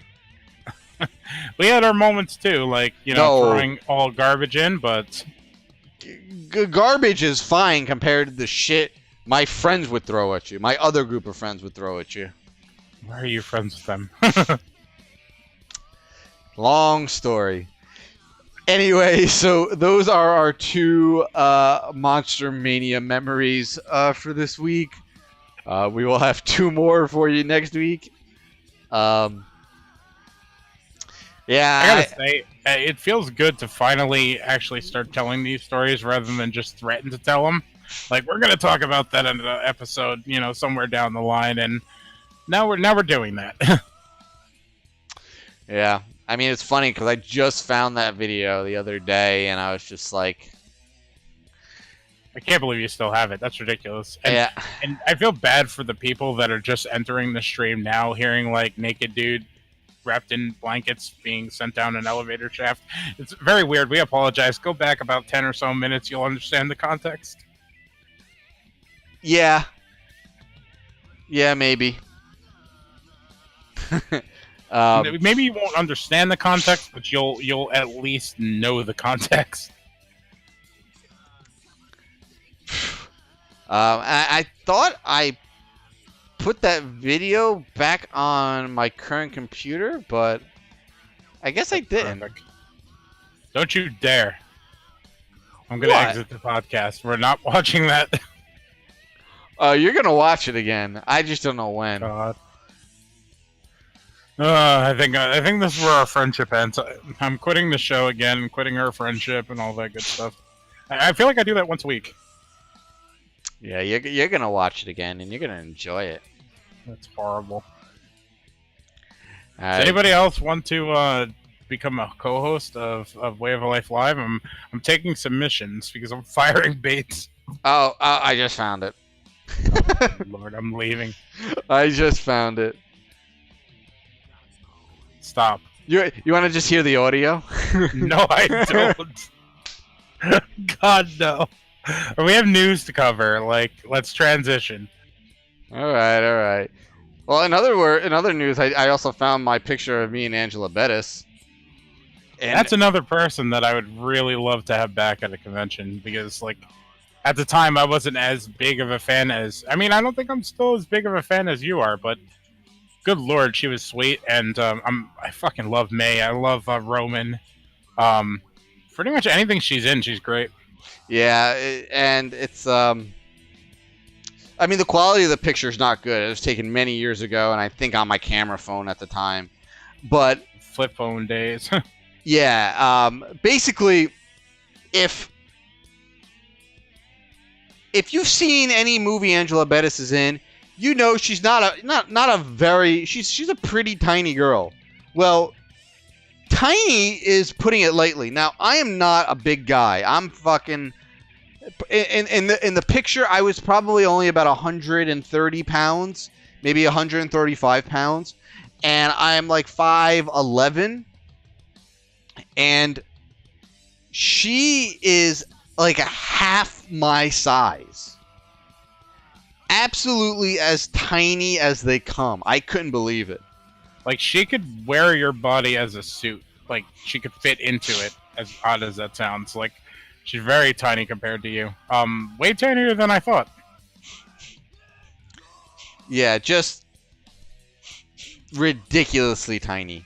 We had our moments too, like throwing all garbage in, but garbage is fine compared to the shit my friends would throw at you. My other group of friends would throw at you. Why are you friends with them? Long story. Anyway, so those are our 2 Monster-Mania memories for this week. We will have 2 more for you next week. Yeah, I gotta say, it feels good to finally actually start telling these stories rather than just threaten to tell them. Like, we're gonna talk about that in an episode, somewhere down the line, and now we're doing that. Yeah. I mean, it's funny because I just found that video the other day, and I was just like, I can't believe you still have it. That's ridiculous. And, Yeah. And I feel bad for the people that are just entering the stream now, hearing like naked dude wrapped in blankets being sent down an elevator shaft. It's very weird. We apologize. Go back about 10 or so minutes. You'll understand the context. Yeah. Yeah, maybe. Maybe you won't understand the context, but you'll at least know the context. I thought I put that video back on my current computer, but I guess I didn't. Perfect. Don't you dare. I'm going to exit the podcast. We're not watching that. You're going to watch it again. I just don't know when. God. I think this is where our friendship ends. I'm quitting the show again, quitting our friendship and all that good stuff. I feel like I do that once a week. Yeah, you're gonna watch it again, and you're gonna enjoy it. That's horrible. Does anybody else want to become a co-host of Way of Life Live? I'm taking submissions because I'm firing Bates. Oh, I just found it. Oh, Lord, I'm leaving. I just found it. Stop. You want to just hear the audio? No, I don't. God, no. We have news to cover. Like, let's transition. All right. Well, in other news, I also found my picture of me and Angela Bettis. And that's another person that I would really love to have back at a convention because, like, at the time I wasn't as big of a fan as. I mean, I don't think I'm still as big of a fan as you are, but good Lord, she was sweet, and I fucking love May. I love Roman. Pretty much anything she's in, she's great. Yeah, and it's I mean, the quality of the picture is not good. It was taken many years ago, and I think on my camera phone at the time. But flip phone days. Yeah, basically, if you've seen any movie Angela Bettis is in, you know she's not a very she's a pretty tiny girl. Well, tiny is putting it lightly. Now, I am not a big guy. I'm fucking in the picture. I was probably only about 130 pounds, maybe 135 pounds, and I'm like 5'11", and she is like a half my size. Absolutely as tiny as they come. I couldn't believe it. Like, she could wear your body as a suit. Like, she could fit into it, as odd as that sounds. Like, she's very tiny compared to you. Way tinier than I thought. Yeah, just ridiculously tiny.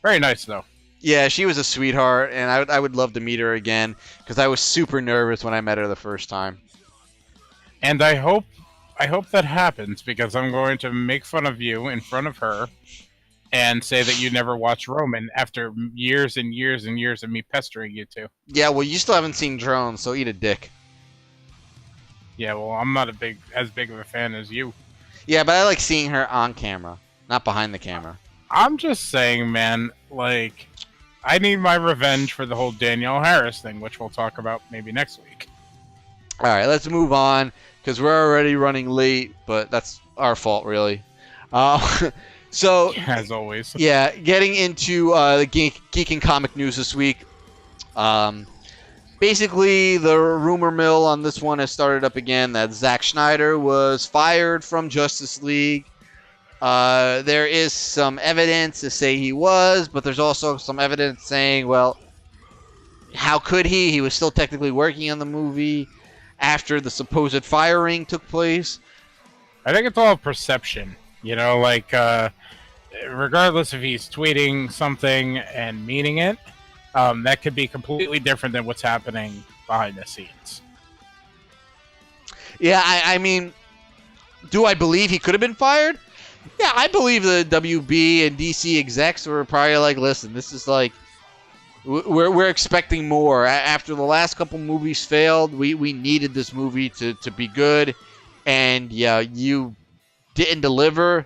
Very nice, though. Yeah, she was a sweetheart, and I would love to meet her again, because I was super nervous when I met her the first time. And I hope that happens, because I'm going to make fun of you in front of her and say that you never watched Roman after years and years and years of me pestering you two. Yeah, well, you still haven't seen Drones, so eat a dick. Yeah, well, I'm not as big of a fan as you. Yeah, but I like seeing her on camera, not behind the camera. I'm just saying, man, like, I need my revenge for the whole Danielle Harris thing, which we'll talk about maybe next week. All right, let's move on, because we're already running late, but that's our fault, really. So, as always. Yeah, getting into the geek and comic news this week. Basically, the rumor mill on this one has started up again that Zack Snyder was fired from Justice League. There is some evidence to say he was, but there's also some evidence saying, well, how could he? He was still technically working on the movie after the supposed firing took place. I think it's all perception. You know, like, regardless if he's tweeting something and meaning it, that could be completely different than what's happening behind the scenes. Yeah, I mean, do I believe he could have been fired? Yeah, I believe the WB and DC execs were probably like, listen, this is like, we're expecting more. After the last couple movies failed, we needed this movie to be good, and yeah, you didn't deliver.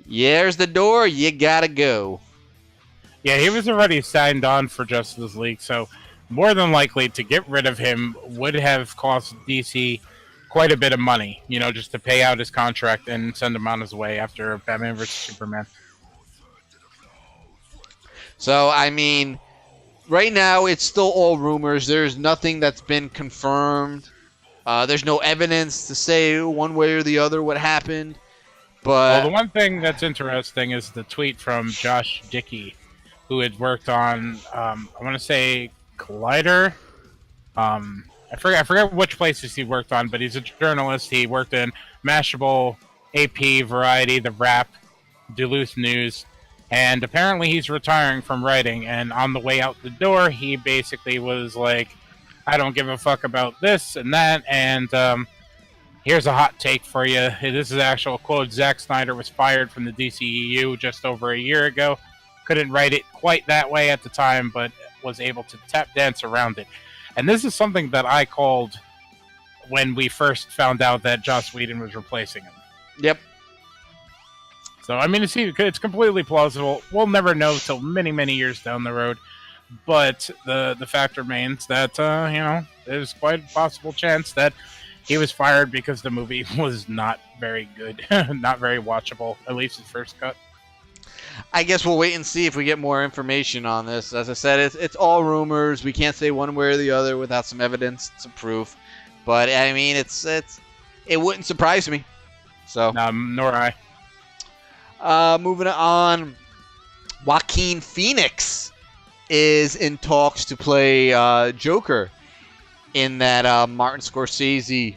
There's the door. You gotta go. Yeah, he was already signed on for Justice League, so more than likely to get rid of him would have cost DC quite a bit of money, just to pay out his contract and send him on his way after Batman vs. Superman. So, I mean, right now it's still all rumors. There's nothing that's been confirmed. There's no evidence to say one way or the other what happened. But well, the one thing that's interesting is the tweet from Josh Dickey, who had worked on, I want to say, Collider. I forget which places he worked on, but he's a journalist. He worked in Mashable, AP, Variety, The Wrap, Duluth News, and apparently he's retiring from writing. And on the way out the door, he basically was like, I don't give a fuck about this and that, and here's a hot take for you. This is an actual quote. Zack Snyder was fired from the DCEU just over a year ago. Couldn't write it quite that way at the time, but was able to tap dance around it. And this is something that I called when we first found out that Joss Whedon was replacing him. Yep. So, I mean, it's completely plausible. We'll never know till many, many years down the road. But the fact remains that, there's quite a possible chance that he was fired because the movie was not very good, not very watchable, at least his first cut. I guess we'll wait and see if we get more information on this. As I said, it's all rumors. We can't say one way or the other without some evidence, some proof. But I mean, it wouldn't surprise me. So nor I. Moving on, Joaquin Phoenix is in talks to play Joker in that Martin Scorsese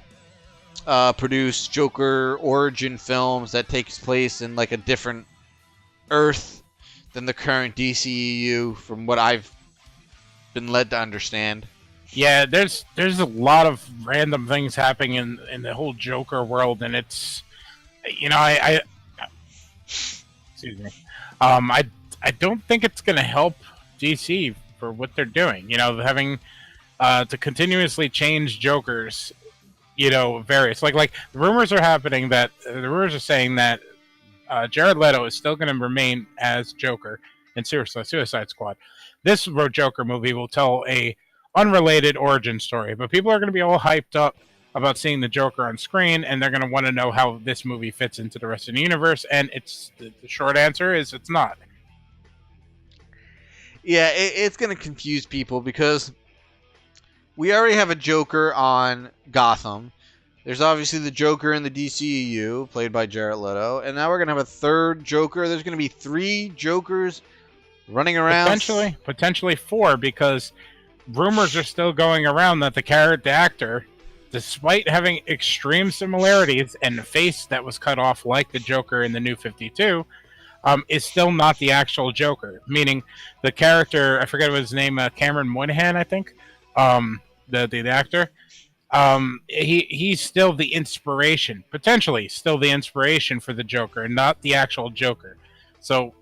produced Joker origin films that takes place in like a different Earth than the current DCEU, from what I've been led to understand. Yeah, there's a lot of random things happening in the whole Joker world, and it's, I excuse me, I don't think it's gonna help DC for what they're doing. Having to continuously change Jokers, various like the rumors are happening that the rumors are saying that Jared Leto is still going to remain as Joker in Suicide Squad. This Joker movie will tell a unrelated origin story, but people are going to be all hyped up about seeing the Joker on screen, and they're going to want to know how this movie fits into the rest of the universe. And the short answer is it's not. Yeah, it's going to confuse people because we already have a Joker on Gotham. There's obviously the Joker in the DCEU, played by Jared Leto, and now we're going to have a third Joker. There's going to be 3 Jokers running around. Potentially 4, because rumors are still going around that the actor, despite having extreme similarities and a face that was cut off like the Joker in the New 52, is still not the actual Joker. Meaning the character, I forget what his name, Cameron Moynihan, I think, the actor. He's still the inspiration, potentially still the inspiration for the Joker, and not the actual Joker. So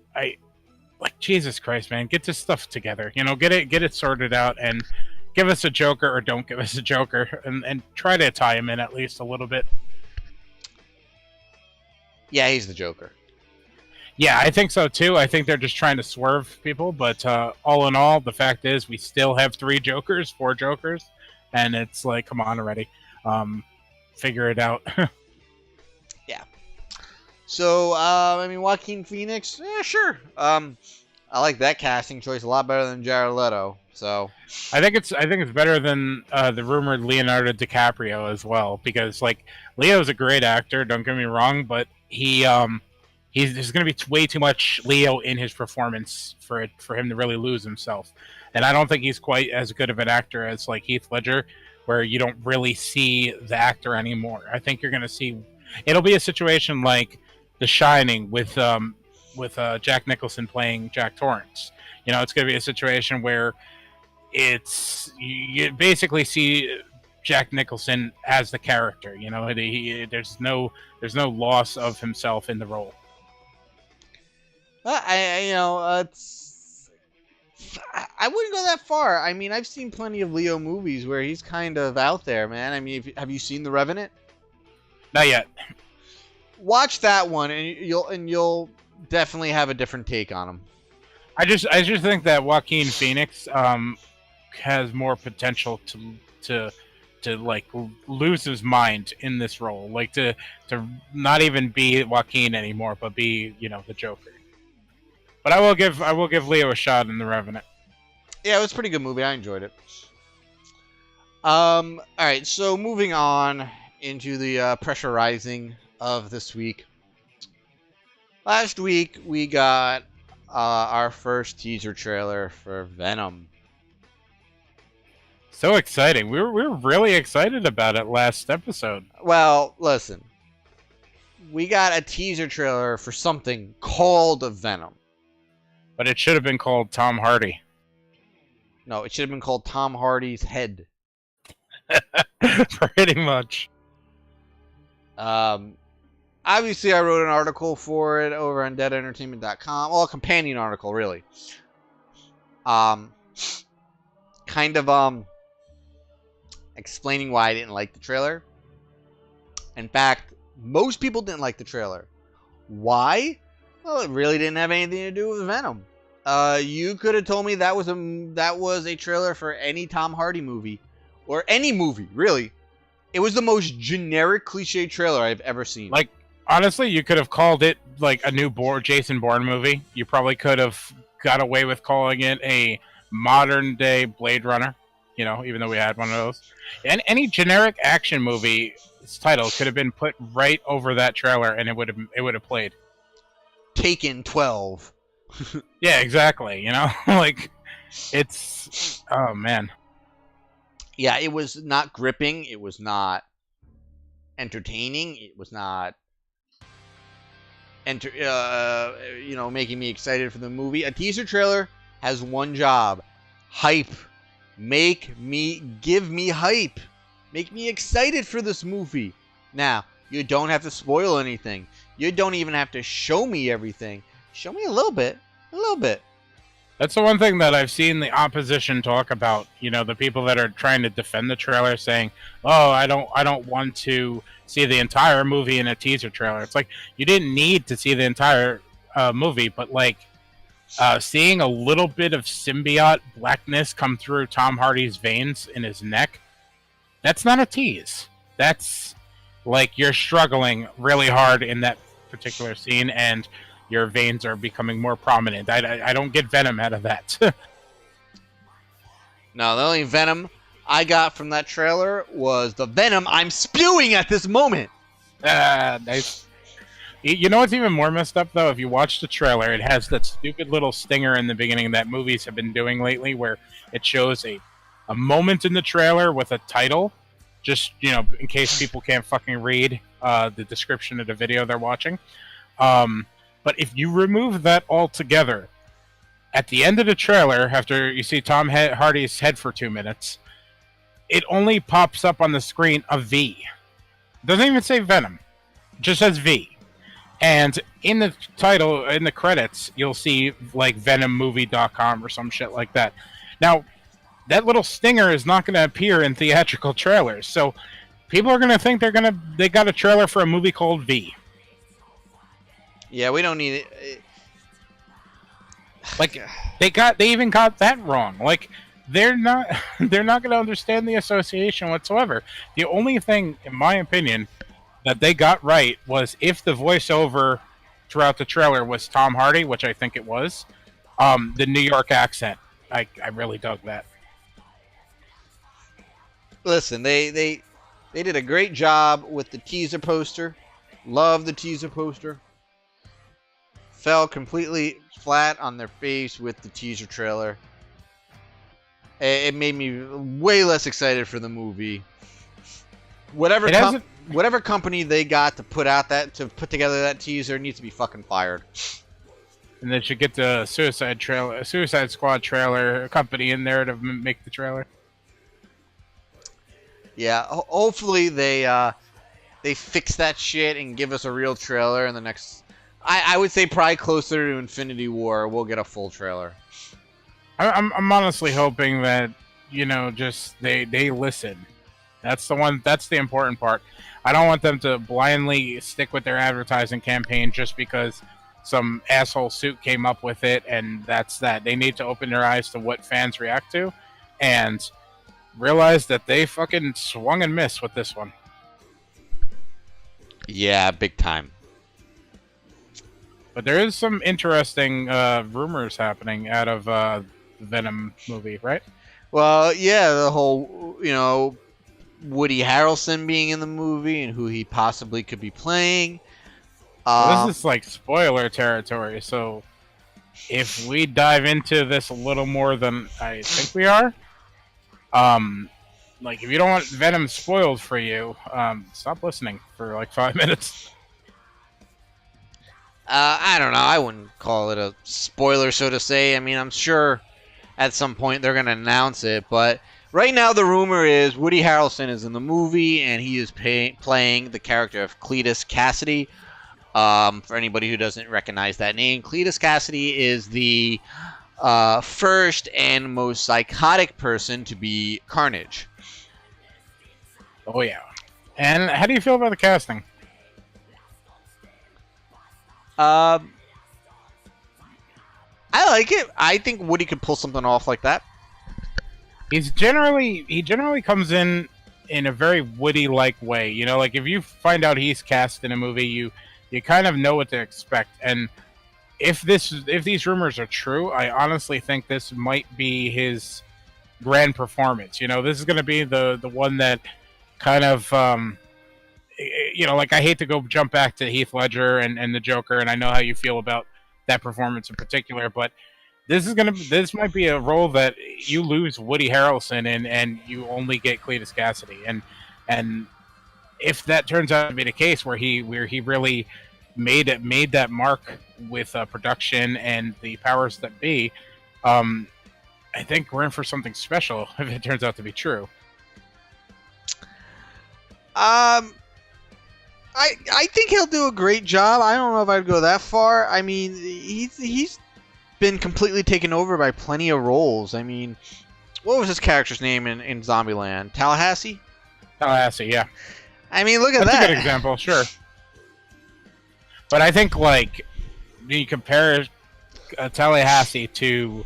Jesus Christ, man, get this stuff together. Get it sorted out, and give us a Joker or don't give us a Joker, and try to tie him in at least a little bit. Yeah, he's the Joker. Yeah, I think so too. I think they're just trying to swerve people, but all in all, the fact is we still have 4 Jokers. And it's like, come on already. Figure it out. Yeah. So, Joaquin Phoenix, yeah, sure. I like that casting choice a lot better than Jared Leto. So, I think it's better than the rumored Leonardo DiCaprio as well, because Leo's a great actor. Don't get me wrong, but there's going to be way too much Leo in his performance for him to really lose himself. And I don't think he's quite as good of an actor as Heath Ledger, where you don't really see the actor anymore. I think you're going to see it'll be a situation like The Shining with Jack Nicholson playing Jack Torrance. It's going to be a situation where you basically see Jack Nicholson as the character. There's no loss of himself in the role. I wouldn't go that far. I mean, I've seen plenty of Leo movies where he's kind of out there, man. I mean, have you seen The Revenant? Not yet. Watch that one, and you'll definitely have a different take on him. I just think that Joaquin Phoenix has more potential to like lose his mind in this role, like to not even be Joaquin anymore, but be, you know, the Joker. But I will give Leo a shot in The Revenant. Yeah, it was a pretty good movie. I enjoyed it. All right, so moving on into the pressure rising of this week. Last week we got our first teaser trailer for Venom. So exciting! We were really excited about it last episode. Well, listen, we got a teaser trailer for something called Venom. But it should have been called Tom Hardy. No, it should have been called Tom Hardy's Head. Pretty much. Obviously, I wrote an article for it over on deadentertainment.com. Well, a companion article, really. Explaining why I didn't like the trailer. In fact, most people didn't like the trailer. Why? Well, it really didn't have anything to do with Venom. You could have told me that was a trailer for any Tom Hardy movie, or any movie, really. It was the most generic, cliche trailer I've ever seen. Like, honestly, you could have called it like a new Jason Bourne movie. You probably could have got away with calling it a modern day Blade Runner. You know, even though we had one of those. And any generic action movie title could have been put right over that trailer, and it would have played. Taken 12. Yeah, exactly. You know, like, it's, oh man. Yeah, it was not gripping. It was not entertaining. It was not, making me excited for the movie. A teaser trailer has one job: hype. Give me hype. Make me excited for this movie. Now, you don't have to spoil anything. You don't even have to show me everything. Show me a little bit. A little bit. That's the one thing that I've seen the opposition talk about. You know, the people that are trying to defend the trailer, saying, "Oh, I don't want to see the entire movie in a teaser trailer." It's like, you didn't need to see the entire movie, but like seeing a little bit of symbiote blackness come through Tom Hardy's veins in his neck, that's not a tease. That's like you're struggling really hard in that particular scene, and your veins are becoming more prominent. I don't get Venom out of that. No, the only Venom I got from that trailer was the Venom I'm spewing at this moment. Nice. You know what's even more messed up, though? If you watch the trailer, it has that stupid little stinger in the beginning that movies have been doing lately, where it shows a moment in the trailer with a title, just, you know, in case people can't fucking read the description of the video they're watching. But if you remove that altogether, at the end of the trailer, after you see Tom Hardy's head for 2 minutes, it only pops up on the screen a V. It doesn't even say Venom. It just says V. And in the title, in the credits, you'll see like venommovie.com or some shit like that. Now, that little stinger is not going to appear in theatrical trailers. So people are going to think they got a trailer for a movie called V. Yeah, we don't need it. Like, they even got that wrong. Like, they're not going to understand the association whatsoever. The only thing, in my opinion, that they got right was if the voiceover throughout the trailer was Tom Hardy, which I think it was, the New York accent. I really dug that. Listen, they did a great job with the teaser poster. Love the teaser poster. Fell completely flat on their face with the teaser trailer. It made me way less excited for the movie. Whatever company they got to put together that teaser needs to be fucking fired. And they should get the Suicide Squad trailer company in there to make the trailer. Yeah, hopefully they fix that shit and give us a real trailer in the next. I would say probably closer to Infinity War, we'll get a full trailer. I'm honestly hoping that, you know, just they listen. That's the important part. I don't want them to blindly stick with their advertising campaign just because some asshole suit came up with it, and that's that. They need to open their eyes to what fans react to, and realized that they fucking swung and missed with this one. Yeah, big time. But there is some interesting rumors happening out of the Venom movie, right? Well, yeah, the whole, Woody Harrelson being in the movie and who he possibly could be playing. Well, this is like spoiler territory, so if we dive into this a little more than I think we are, like if you don't want Venom spoiled for you, stop listening for like 5 minutes. I don't know. I wouldn't call it a spoiler, so to say. I mean, I'm sure at some point they're going to announce it, but right now the rumor is Woody Harrelson is in the movie and he is playing the character of Cletus Cassidy. For anybody who doesn't recognize that name, Cletus Cassidy is the first and most psychotic person to be Carnage. Oh yeah. And how do you feel about the casting? I like it. I think Woody could pull something off like that. He generally comes in a very Woody-like way. You know, like if you find out he's cast in a movie, you kind of know what to expect. And if these rumors are true, I honestly think this might be his grand performance. You know, this is going to be the one that kind of like I hate to jump back to Heath Ledger and the Joker, and I know how you feel about that performance in particular, but this might be a role that you lose Woody Harrelson in and you only get Cletus Cassidy. And if that turns out to be the case where he really made that mark with production and the powers that be, I think we're in for something special if it turns out to be true. I think he'll do a great job. I don't know if I'd go that far. I mean, he's been completely taken over by plenty of roles. I mean, what was his character's name in Zombieland? Tallahassee? Tallahassee, yeah. I mean, look at that. That's a good example, sure. But I think, like, when you compare Tallahassee to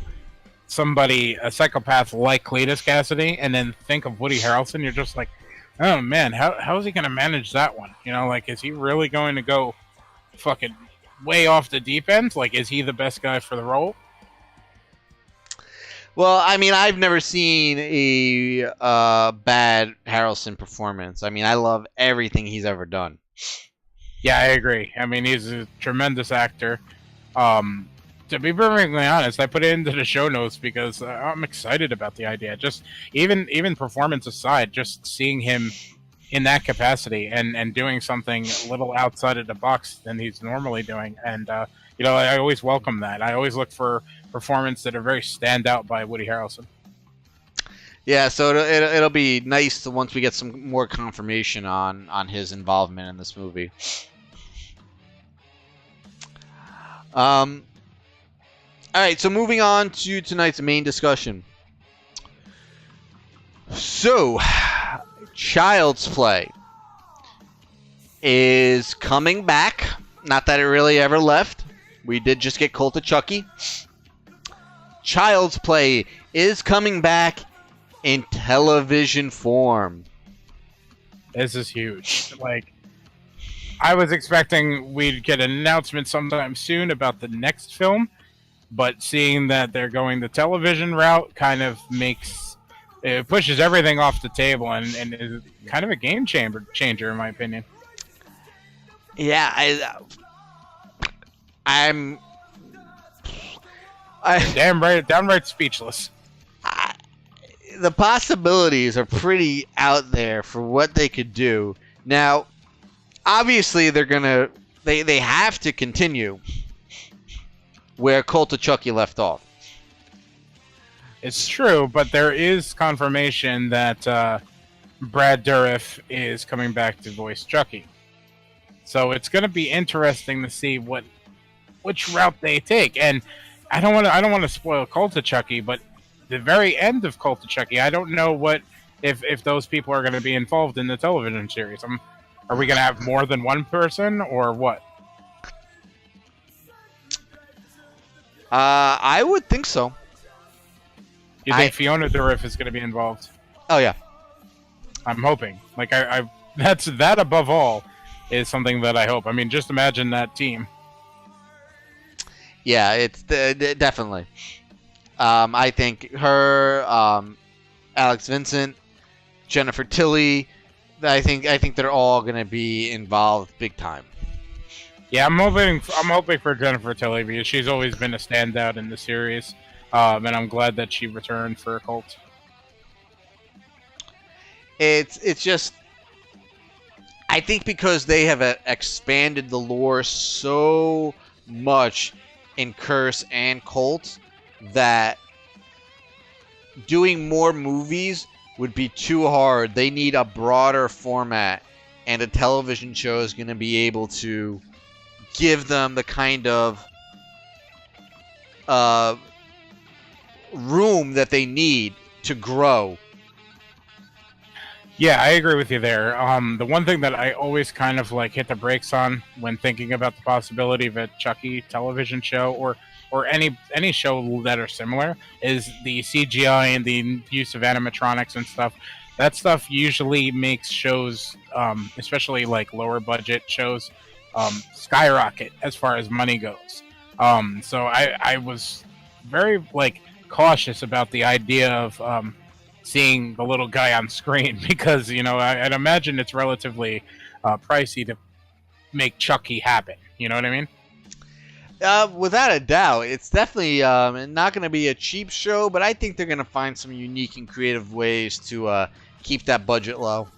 a psychopath like Cletus Cassidy, and then think of Woody Harrelson, you're just like, oh man, how is he going to manage that one? You know, like, is he really going to go fucking way off the deep end? Like, is he the best guy for the role? Well, I mean, I've never seen a bad Harrelson performance. I mean, I love everything he's ever done. Yeah, I agree. I mean, he's a tremendous actor. To be perfectly honest, I put it into the show notes because I'm excited about the idea. Just even performance aside, just seeing him in that capacity and doing something a little outside of the box than he's normally doing. And, I always welcome that. I always look for performances that are very stand out by Woody Harrelson. Yeah, so it'll be nice once we get some more confirmation on his involvement in this movie. All right, so moving on to tonight's main discussion. So, Child's Play is coming back. Not that it really ever left. We did just get Cult of Chucky. Child's Play is coming back in television form. This is huge. Like, I was expecting we'd get an announcement sometime soon about the next film, but seeing that they're going the television route kind of pushes everything off the table and is kind of a game changer in my opinion. Yeah, I'm downright speechless. The possibilities are pretty out there for what they could do. Now, obviously, they have to continue where Cult of Chucky left off. It's true, but there is confirmation that Brad Dourif is coming back to voice Chucky. So it's going to be interesting to see which route they take. And I don't want to spoil Cult of Chucky, but the very end of Cult of Chucky, I don't know if those people are going to be involved in the television series. Are we going to have more than one person or what? I would think so. Do you think Fiona Dourif is going to be involved? Oh yeah, I'm hoping. Like that above all is something that I hope. I mean, just imagine that team. Yeah, it's definitely. I think her, Alex Vincent, Jennifer Tilly. I think they're all going to be involved big time. Yeah, I'm hoping for Jennifer Tilly because she's always been a standout in the series, and I'm glad that she returned for Cult. It's just, I think because they have expanded the lore so much in Curse and Cult that doing more movies would be too hard. They need a broader format, and a television show is going to be able to give them the kind of room that they need to grow. Yeah, I agree with you there. The one thing that I always kind of like hit the brakes on when thinking about the possibility of a Chucky television show or any show that are similar is the CGI and the use of animatronics and stuff. That stuff usually makes shows, especially like lower budget shows, skyrocket as far as money goes. So I was very like cautious about the idea of seeing the little guy on screen because I'd imagine it's relatively pricey to make Chucky happen. You know what I mean? Without a doubt, it's definitely not going to be a cheap show, but I think they're going to find some unique and creative ways to keep that budget low.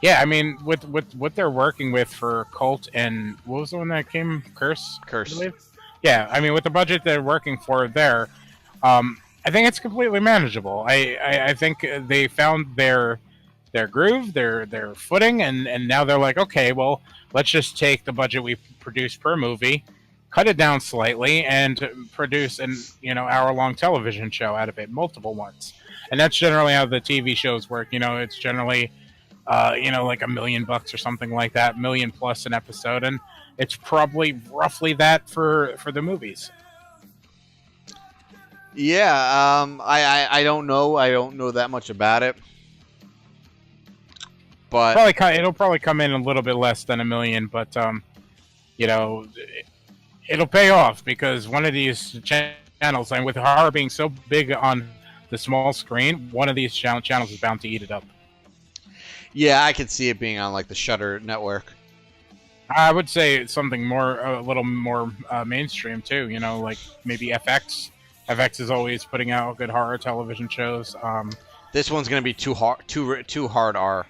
Yeah, I mean, with what they're working with for Cult and what was the one that came? Curse. I believe? Yeah, I mean, with the budget they're working for there, I think it's completely manageable. I think they found their groove, their footing, and now they're like, okay, well, let's just take the budget we produce per movie, cut it down slightly, and produce an hour-long television show out of it, multiple ones. And that's generally how the TV shows work. It's generally like $1 million or something like that, $1 million plus an episode, and it's probably roughly that for the movies. Yeah, I don't know. I don't know that much about it, but it'll probably come in a little bit less than $1 million, but it'll pay off because one of these channels, and with horror being so big on the small screen, one of these channels is bound to eat it up. Yeah, I could see it being on like the Shudder network. I would say something a little more mainstream too. Like maybe FX. FX is always putting out good horror television shows. This one's gonna be too hard R.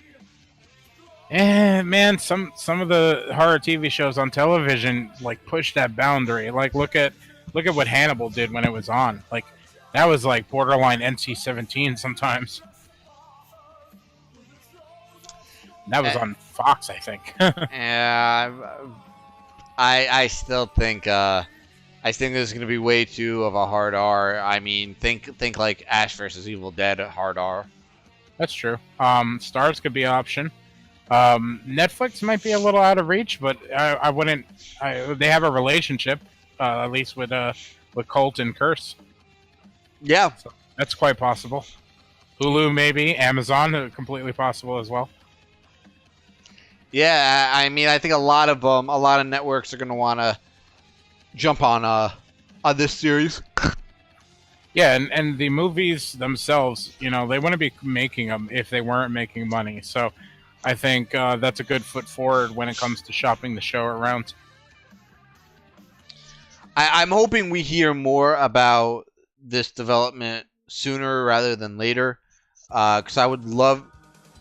Man, some of the horror TV shows on television like push that boundary. Like look at what Hannibal did when it was on. Like that was like borderline NC-17 sometimes. That was on Fox, I think. Yeah, I still think there's gonna be way too of a hard R. I mean, think like Ash versus Evil Dead hard R. That's true. Stars could be an option. Netflix might be a little out of reach, but I wouldn't. They have a relationship, at least with Cult and Curse. Yeah, so that's quite possible. Hulu maybe, Amazon, completely possible as well. Yeah, I mean, I think a lot of networks are gonna want to jump on this series. Yeah, and the movies themselves, they wouldn't be making them if they weren't making money. So I think that's a good foot forward when it comes to shopping the show around. I'm hoping we hear more about this development sooner rather than later, because I would love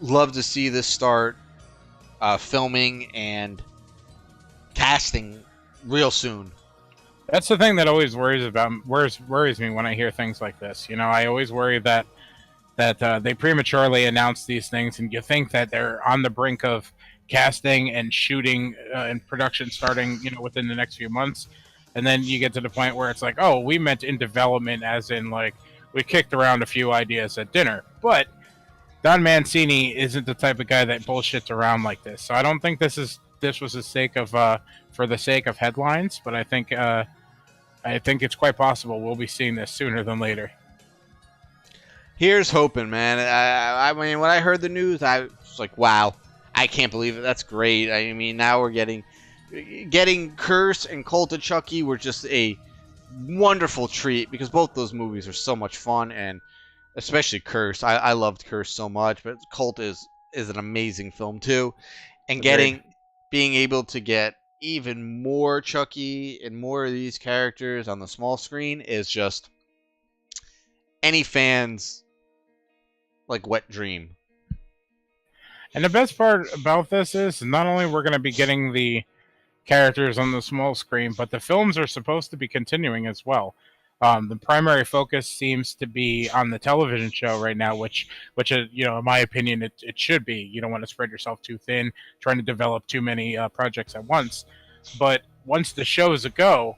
to see this start filming and casting real soon. That's the thing that always worries me when I hear things like this. I always worry that they prematurely announce these things, and you think that they're on the brink of casting and shooting and production starting, within the next few months, and then you get to the point where it's like, oh, we meant in development, as in like we kicked around a few ideas at dinner, but Don Mancini isn't the type of guy that bullshits around like this. So I don't think this was the sake of for the sake of headlines, but I think it's quite possible we'll be seeing this sooner than later. Here's hoping, man. I mean, when I heard the news, I was like, wow, I can't believe it. That's great. I mean, now we're getting Curse and Cult of Chucky were just a wonderful treat because both those movies are so much fun, and especially Curse. I loved Curse so much, but Cult is an amazing film too. And being able to get even more Chucky and more of these characters on the small screen is just any fans like wet dream. And the best part about this is not only we're going to be getting the characters on the small screen, but the films are supposed to be continuing as well. The primary focus seems to be on the television show right now, which you know, in my opinion, it should be. You don't want to spread yourself too thin, trying to develop too many projects at once. But once the show's a go,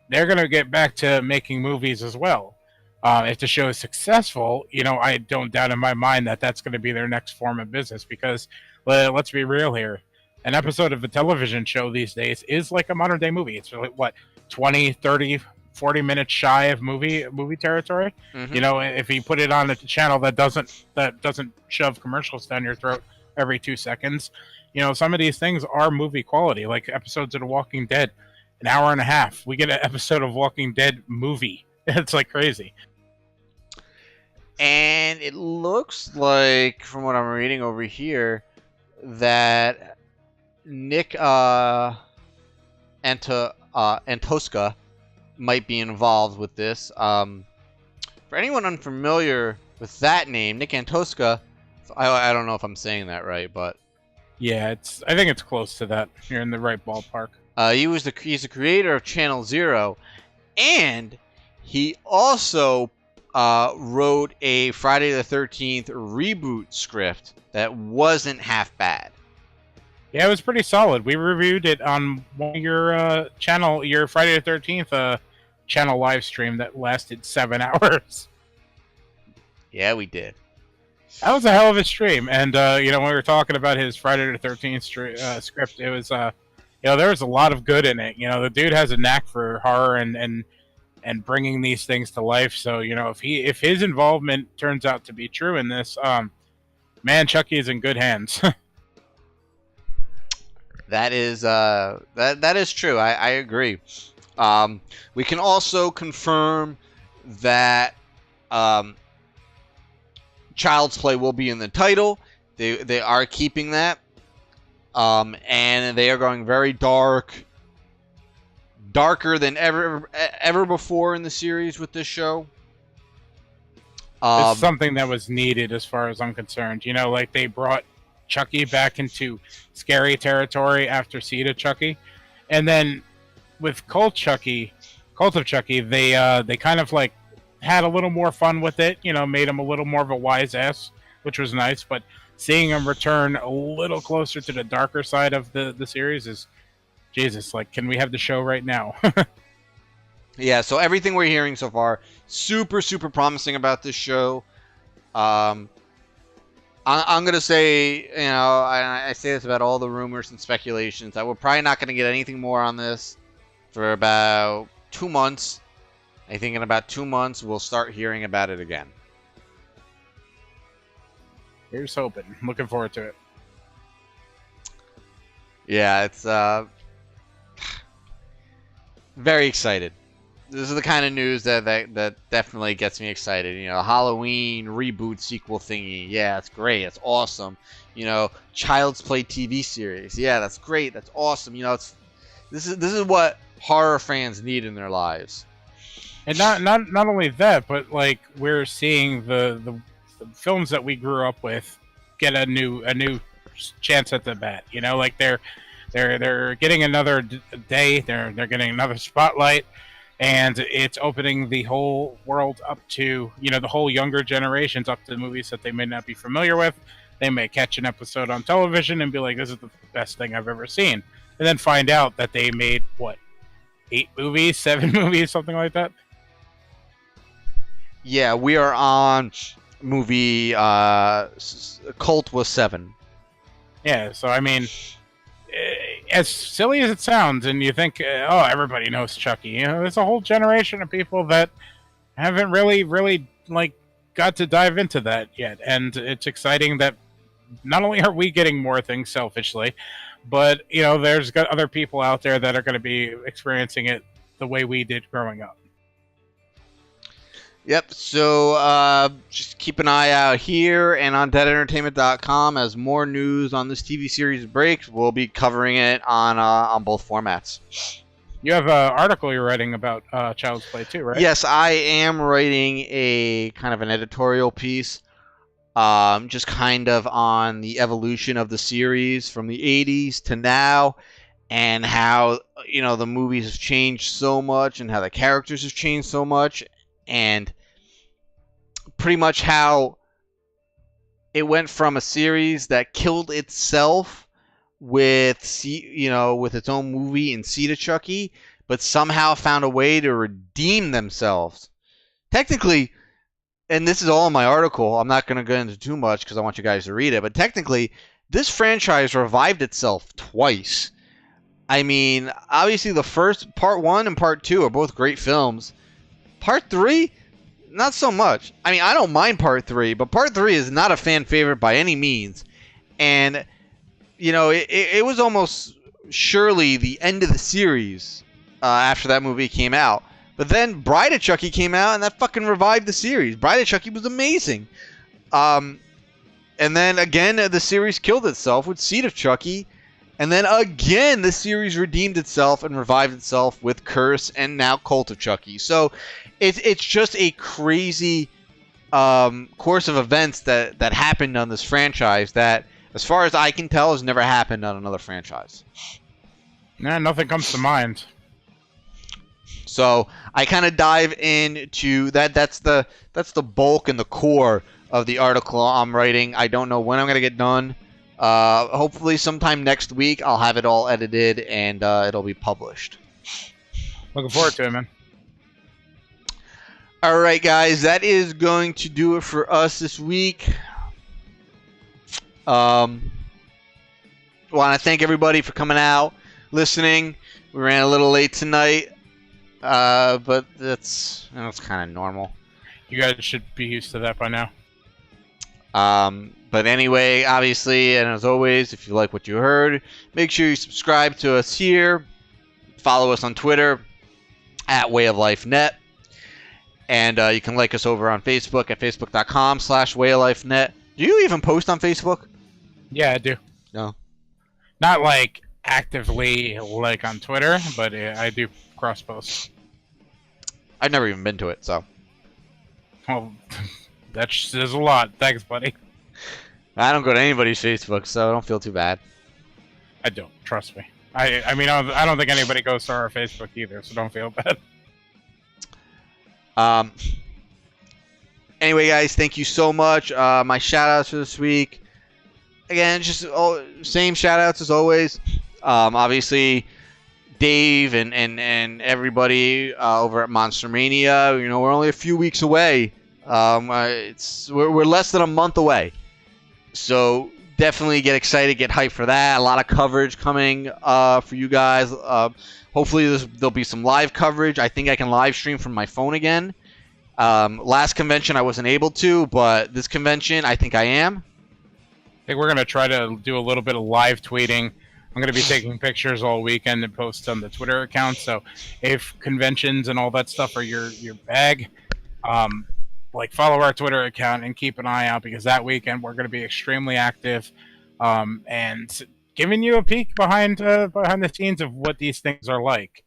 they're going to get back to making movies as well. If the show is successful, you know, I don't doubt in my mind that that's going to be their next form of business because, let's be real here, an episode of a television show these days is like a modern day movie. It's really, what, 20, 30, 40 minutes shy of movie territory. Mm-hmm. You know, if you put it on a channel that doesn't shove commercials down your throat every 2 seconds, you know, some of these things are movie quality, like episodes of The Walking Dead, an hour and a half. We get an episode of Walking Dead movie. It's like crazy. And it looks like, from what I'm reading over here, that Nick Antosca might be involved with this. For anyone unfamiliar with that name, Nick Antosca, I don't know if I'm saying that right, but yeah, I think it's close to that. You're in the right ballpark. He's the creator of Channel Zero, and he also wrote a Friday the 13th reboot script that wasn't half bad. Yeah, it was pretty solid. We reviewed it on one of your channel, your Friday the 13th channel live stream that lasted 7 hours. Yeah, we did. That was a hell of a stream. And, you know, when we were talking about his Friday the 13th script, it was, you know, there was a lot of good in it. You know, the dude has a knack for horror and bringing these things to life. So, you know, if his involvement turns out to be true in this, man, Chucky is in good hands. That is that is true. I agree. We can also confirm that Child's Play will be in the title. They are keeping that, and they are going very darker than ever before in the series with this show. It's something that was needed, as far as I'm concerned. You know, like they brought Chucky back into scary territory after Seed of Chucky, and then with Cult of Chucky, they kind of like had a little more fun with it. You know, made him a little more of a wise ass, which was nice. But seeing him return a little closer to the darker side of the series is, Jesus, like, can we have the show right now? Yeah, so everything we're hearing so far, super, super promising about this show. I'm going to say, you know, I say this about all the rumors and speculations, that we're probably not going to get anything more on this for about 2 months. I think in about 2 months, we'll start hearing about it again. Here's hoping. Looking forward to it. Yeah, it's very excited. This is the kind of news that definitely gets me excited. You know, Halloween reboot sequel thingy. Yeah, it's great. It's awesome. You know, Child's Play TV series. Yeah, that's great. That's awesome. You know, this is what horror fans need in their lives. And not only that, but like we're seeing the films that we grew up with get a new chance at the bat. You know, like they're getting another day. They're getting another spotlight. And it's opening the whole world up to, you know, the whole younger generations up to movies that they may not be familiar with. They may catch an episode on television and be like, this is the best thing I've ever seen. And then find out that they made, what, 8 movies, 7 movies, something like that? Yeah, we are on movie, Cult was 7. Yeah, so I mean, as silly as it sounds, and you think, oh, everybody knows Chucky. You know, there's a whole generation of people that haven't really, like, got to dive into that yet, and it's exciting that not only are we getting more things selfishly, but there's got other people out there that are going to be experiencing it the way we did growing up. Yep, so just keep an eye out here and on deadentertainment.com as more news on this TV series breaks. We'll be covering it on both formats. You have an article you're writing about Child's Play too, right? Yes, I am writing a kind of an editorial piece, just kind of on the evolution of the series from the 80s to now, and how the movies have changed so much and how the characters have changed so much, and pretty much how it went from a series that killed itself with its own movie in Seed of Chucky, but somehow found a way to redeem themselves. Technically, and this is all in my article, I'm not going to go into too much because I want you guys to read it, but technically, this franchise revived itself twice. I mean, obviously the first, Part 1 and Part 2 are both great films. Part 3, not so much. I mean, I don't mind Part 3, but Part 3 is not a fan favorite by any means. And it was almost surely the end of the series after that movie came out. But then Bride of Chucky came out, and that fucking revived the series. Bride of Chucky was amazing. And then again, the series killed itself with Seed of Chucky. And then again, the series redeemed itself and revived itself with Curse and now Cult of Chucky. So it's just a crazy course of events that happened on this franchise that, as far as I can tell, has never happened on another franchise. Nah, nothing comes to mind. So I kind of dive into that. That's the bulk and the core of the article I'm writing. I don't know when I'm gonna get done. Hopefully sometime next week I'll have it all edited and it'll be published. Looking forward to it, man. All right, guys, that is going to do it for us this week. Want to thank everybody for coming out, listening. We ran a little late tonight, but that's kind of normal. You guys should be used to that by now. But anyway, obviously, and as always, if you like what you heard, make sure you subscribe to us here. Follow us on Twitter at WayOfLifeNet. And you can like us over on Facebook at facebook.com/WayOfLifeNet. Do you even post on Facebook? Yeah, I do. No. Not like actively like on Twitter, but I do cross post. I've never even been to it, so. Well, that says a lot. Thanks, buddy. I don't go to anybody's Facebook, so I don't feel too bad. I don't. Trust me. I mean, I don't think anybody goes to our Facebook either, so don't feel bad. Anyway, guys, thank you so much. My shout-outs for this week. Again, just same shout-outs as always. Obviously, Dave and everybody over at MONSTER-MANIA. We're only a few weeks away. We're less than a month away. So definitely get excited, get hyped for that. A lot of coverage coming for you guys. Hopefully there'll be some live coverage. I think I can live stream from my phone again. Last convention I wasn't able to, but this convention I think I am. I think we're going to try to do a little bit of live tweeting. I'm going to be taking pictures all weekend and post on the Twitter account. So if conventions and all that stuff are your bag, follow our Twitter account and keep an eye out, because that weekend we're going to be extremely active and giving you a peek behind the scenes of what these things are like.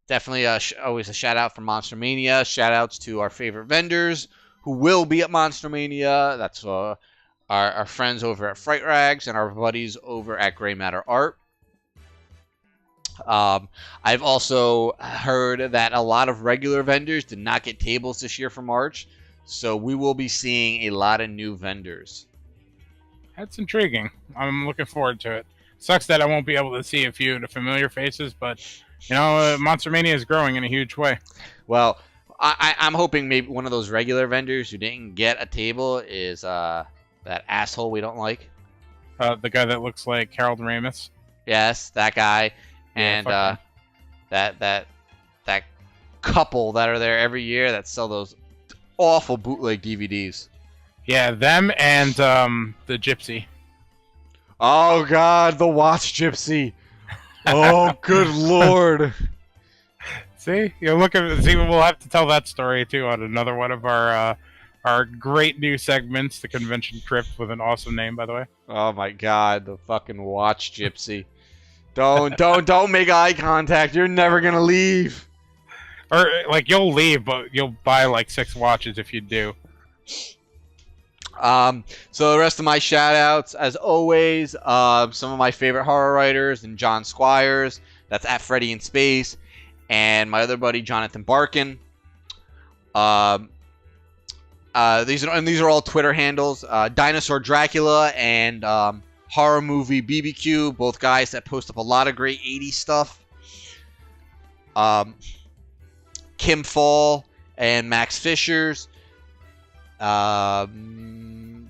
Definitely always a shout out for MONSTER-MANIA. Shout outs to our favorite vendors who will be at MONSTER-MANIA. That's our friends over at Fright Rags and our buddies over at Gray Matter Art. I've also heard that a lot of regular vendors did not get tables this year for March, so we will be seeing a lot of new vendors. That's intriguing. I'm looking forward to it. Sucks that I won't be able to see a few of the familiar faces, but MONSTER-MANIA is growing in a huge way. Well, I'm hoping maybe one of those regular vendors who didn't get a table is that asshole we don't like. The guy that looks like Harold Ramis. Yes, that guy. And that couple that are there every year that sell those awful bootleg DVDs. Yeah, them and the Gypsy. Oh God, the Watch Gypsy. Oh, good Lord. See, we'll have to tell that story too on another one of our great new segments, the Convention Crypt, with an awesome name, by the way. Oh my God, the fucking Watch Gypsy. Don't make eye contact. You're never gonna leave. Or like you'll leave, but you'll buy like 6 watches if you do. So the rest of my shout-outs, as always, some of my favorite horror writers and John Squires. That's at Freddy in Space. And my other buddy, Jonathan Barkin. These are all Twitter handles. Dinosaur Dracula and Horror Movie BBQ, both guys that post up a lot of great 80s stuff. Kim Fall and Max Fishers. Trying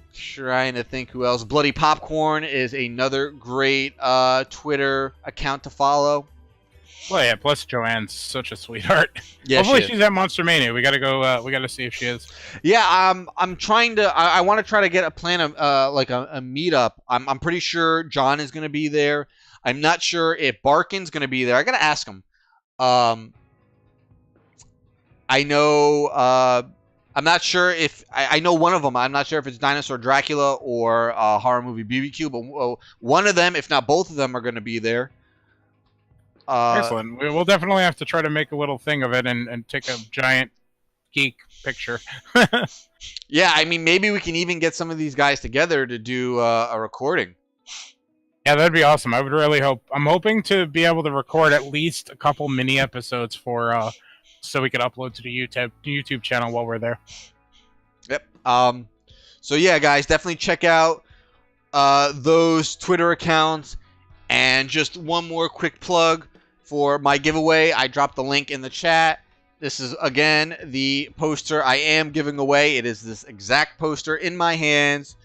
to think who else. Bloody Popcorn is another great Twitter account to follow. Well, yeah. Plus, Joanne's such a sweetheart. Yeah, hopefully she's at MONSTER-MANIA. We gotta go. We gotta see if she is. Yeah, I'm trying to. I want to try to get a plan of like a meetup. I'm pretty sure John is gonna be there. I'm not sure if Barkin's gonna be there. I gotta ask him. I know. I'm not sure if I know one of them. I'm not sure if it's Dinosaur Dracula or Horror Movie BBQ, but one of them, if not both of them, are gonna be there. Excellent. We'll definitely have to try to make a little thing of it and take a giant geek picture. Yeah, I mean, maybe we can even get some of these guys together to do a recording. Yeah, that'd be awesome. I would really hope. I'm hoping to be able to record at least a couple mini episodes for so we could upload to the YouTube channel while we're there. Yep. So yeah, guys, definitely check out those Twitter accounts. And just one more quick plug for my giveaway. I dropped the link in the chat. This is, again, the poster I am giving away. It is this exact poster in my hands.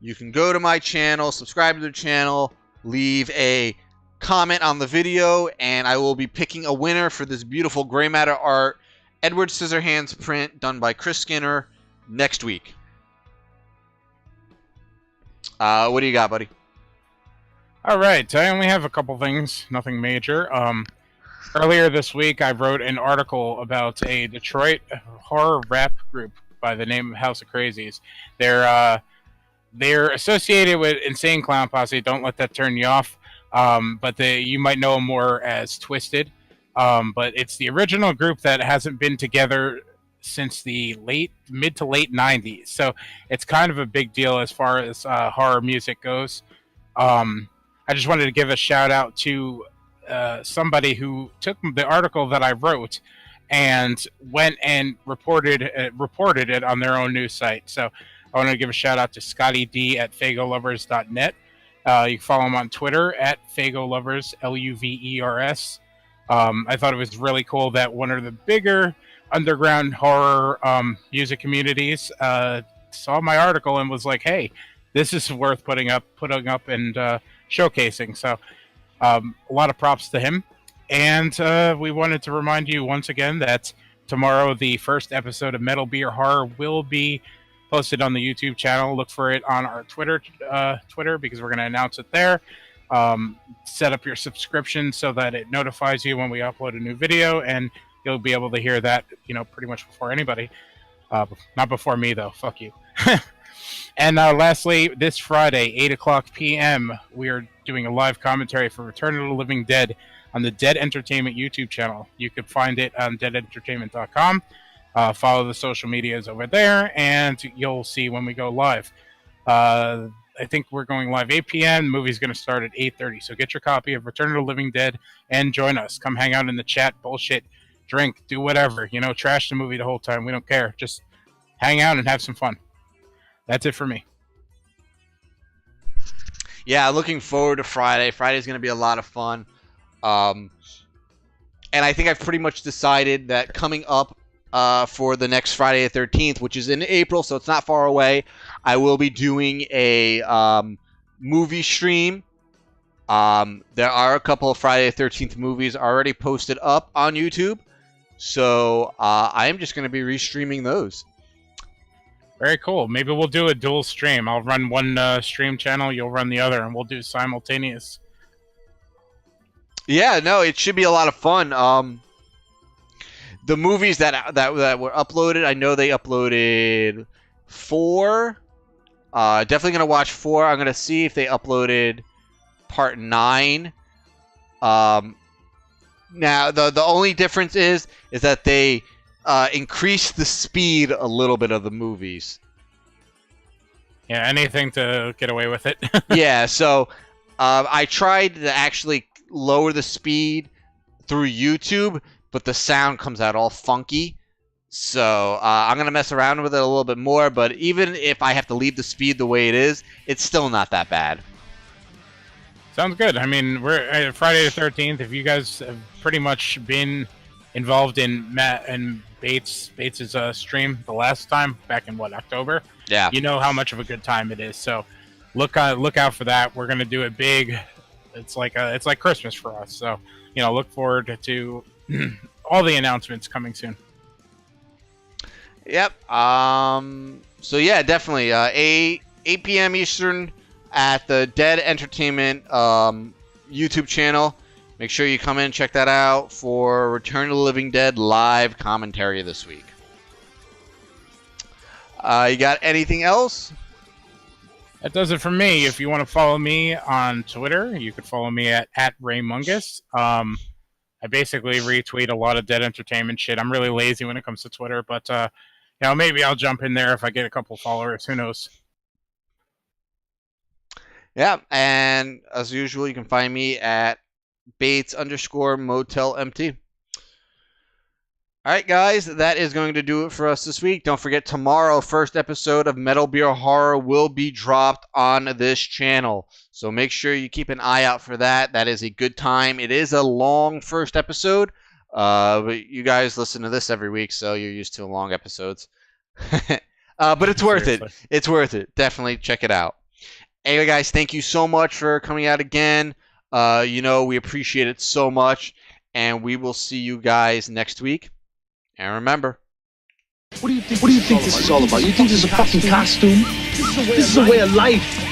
You can go to my channel, subscribe to the channel, leave a comment on the video, and I will be picking a winner for this beautiful gray matter art Edward Scissorhands print done by Chris Skinner next week. What do you got, buddy? All right, I only have a couple things, nothing major. Earlier this week, I wrote an article about a Detroit horror rap group by the name of House of Crazies. They're associated with Insane Clown Posse. Don't let that turn you off. But you might know them more as Twisted. But it's the original group that hasn't been together since the mid to late 90s. So it's kind of a big deal as far as horror music goes. I just wanted to give a shout out to somebody who took the article that I wrote and went and reported it on their own news site. So I want to give a shout out to Scotty D at fagolovers.net. You can follow him on Twitter at fagolovers, Luvers. I thought it was really cool that one of the bigger underground horror music communities saw my article and was like, hey, this is worth putting up and showcasing. So a lot of props to him. And we wanted to remind you once again that tomorrow the first episode of Metal Beer Horror will be posted on the YouTube channel. Look for it on our Twitter because we're going to announce it there. Set up your subscription so that it notifies you when we upload a new video, and you'll be able to hear that, pretty much before anybody. Not before me, though. Fuck you. And lastly, this Friday, 8 o'clock p.m., we are doing a live commentary for Return of the Living Dead on the Dead Entertainment YouTube channel. You can find it on deadentertainment.com. Follow the social medias over there, and you'll see when we go live. I think we're going live 8 p.m. The movie's going to start at 8:30. So get your copy of Return of the Living Dead and join us. Come hang out in the chat, bullshit, drink, do whatever. Trash the movie the whole time. We don't care. Just hang out and have some fun. That's it for me. Yeah, looking forward to Friday. Friday's going to be a lot of fun. And I think I've pretty much decided that coming up for the next Friday the 13th, which is in April, so it's not far away, I will be doing a movie stream. There are a couple of Friday the 13th movies already posted up on YouTube. So I am just going to be restreaming those. Very cool. Maybe we'll do a dual stream. I'll run one stream channel, you'll run the other, and we'll do simultaneous. Yeah, no, it should be a lot of fun. The movies that were uploaded, I know they uploaded 4. Definitely gonna watch 4. I'm gonna see if they uploaded part 9. Now the only difference is that they increased the speed a little bit of the movies. Yeah, anything to get away with it. Yeah, so I tried to actually lower the speed through YouTube, but the sound comes out all funky. So I'm going to mess around with it a little bit more, but even if I have to leave the speed the way it is, it's still not that bad. Sounds good. I mean, we're at Friday the 13th. If you guys have pretty much been involved in Matt and Bates' stream the last time, back in, what, October? Yeah. You know how much of a good time it is. So look out for that. We're going to do it big. It's like Christmas for us. So, look forward to all the announcements coming soon. Yep. So yeah, definitely 8 p.m. Eastern at the Dead Entertainment YouTube channel. Make sure you come in and check that out for Return of the Living Dead live commentary this week. You got anything else? That does it for me. If you want to follow me on Twitter, you could follow me at Ray Mungus. I basically retweet a lot of Dead Entertainment shit. I'm really lazy when it comes to Twitter, but maybe I'll jump in there if I get a couple followers. Who knows? Yeah, and as usual, you can find me at Bates_MotelMT. All right, guys, that is going to do it for us this week. Don't forget, tomorrow, first episode of Metal Beer Horror will be dropped on this channel. So make sure you keep an eye out for that. That is a good time. It is a long first episode, but you guys listen to this every week, so you're used to long episodes. But it's worth it. It's worth it. Definitely check it out. Anyway, guys, thank you so much for coming out again. We appreciate it so much, and we will see you guys next week. And remember, What do you think this is all about? You think this is a fucking costume? This is a way of life.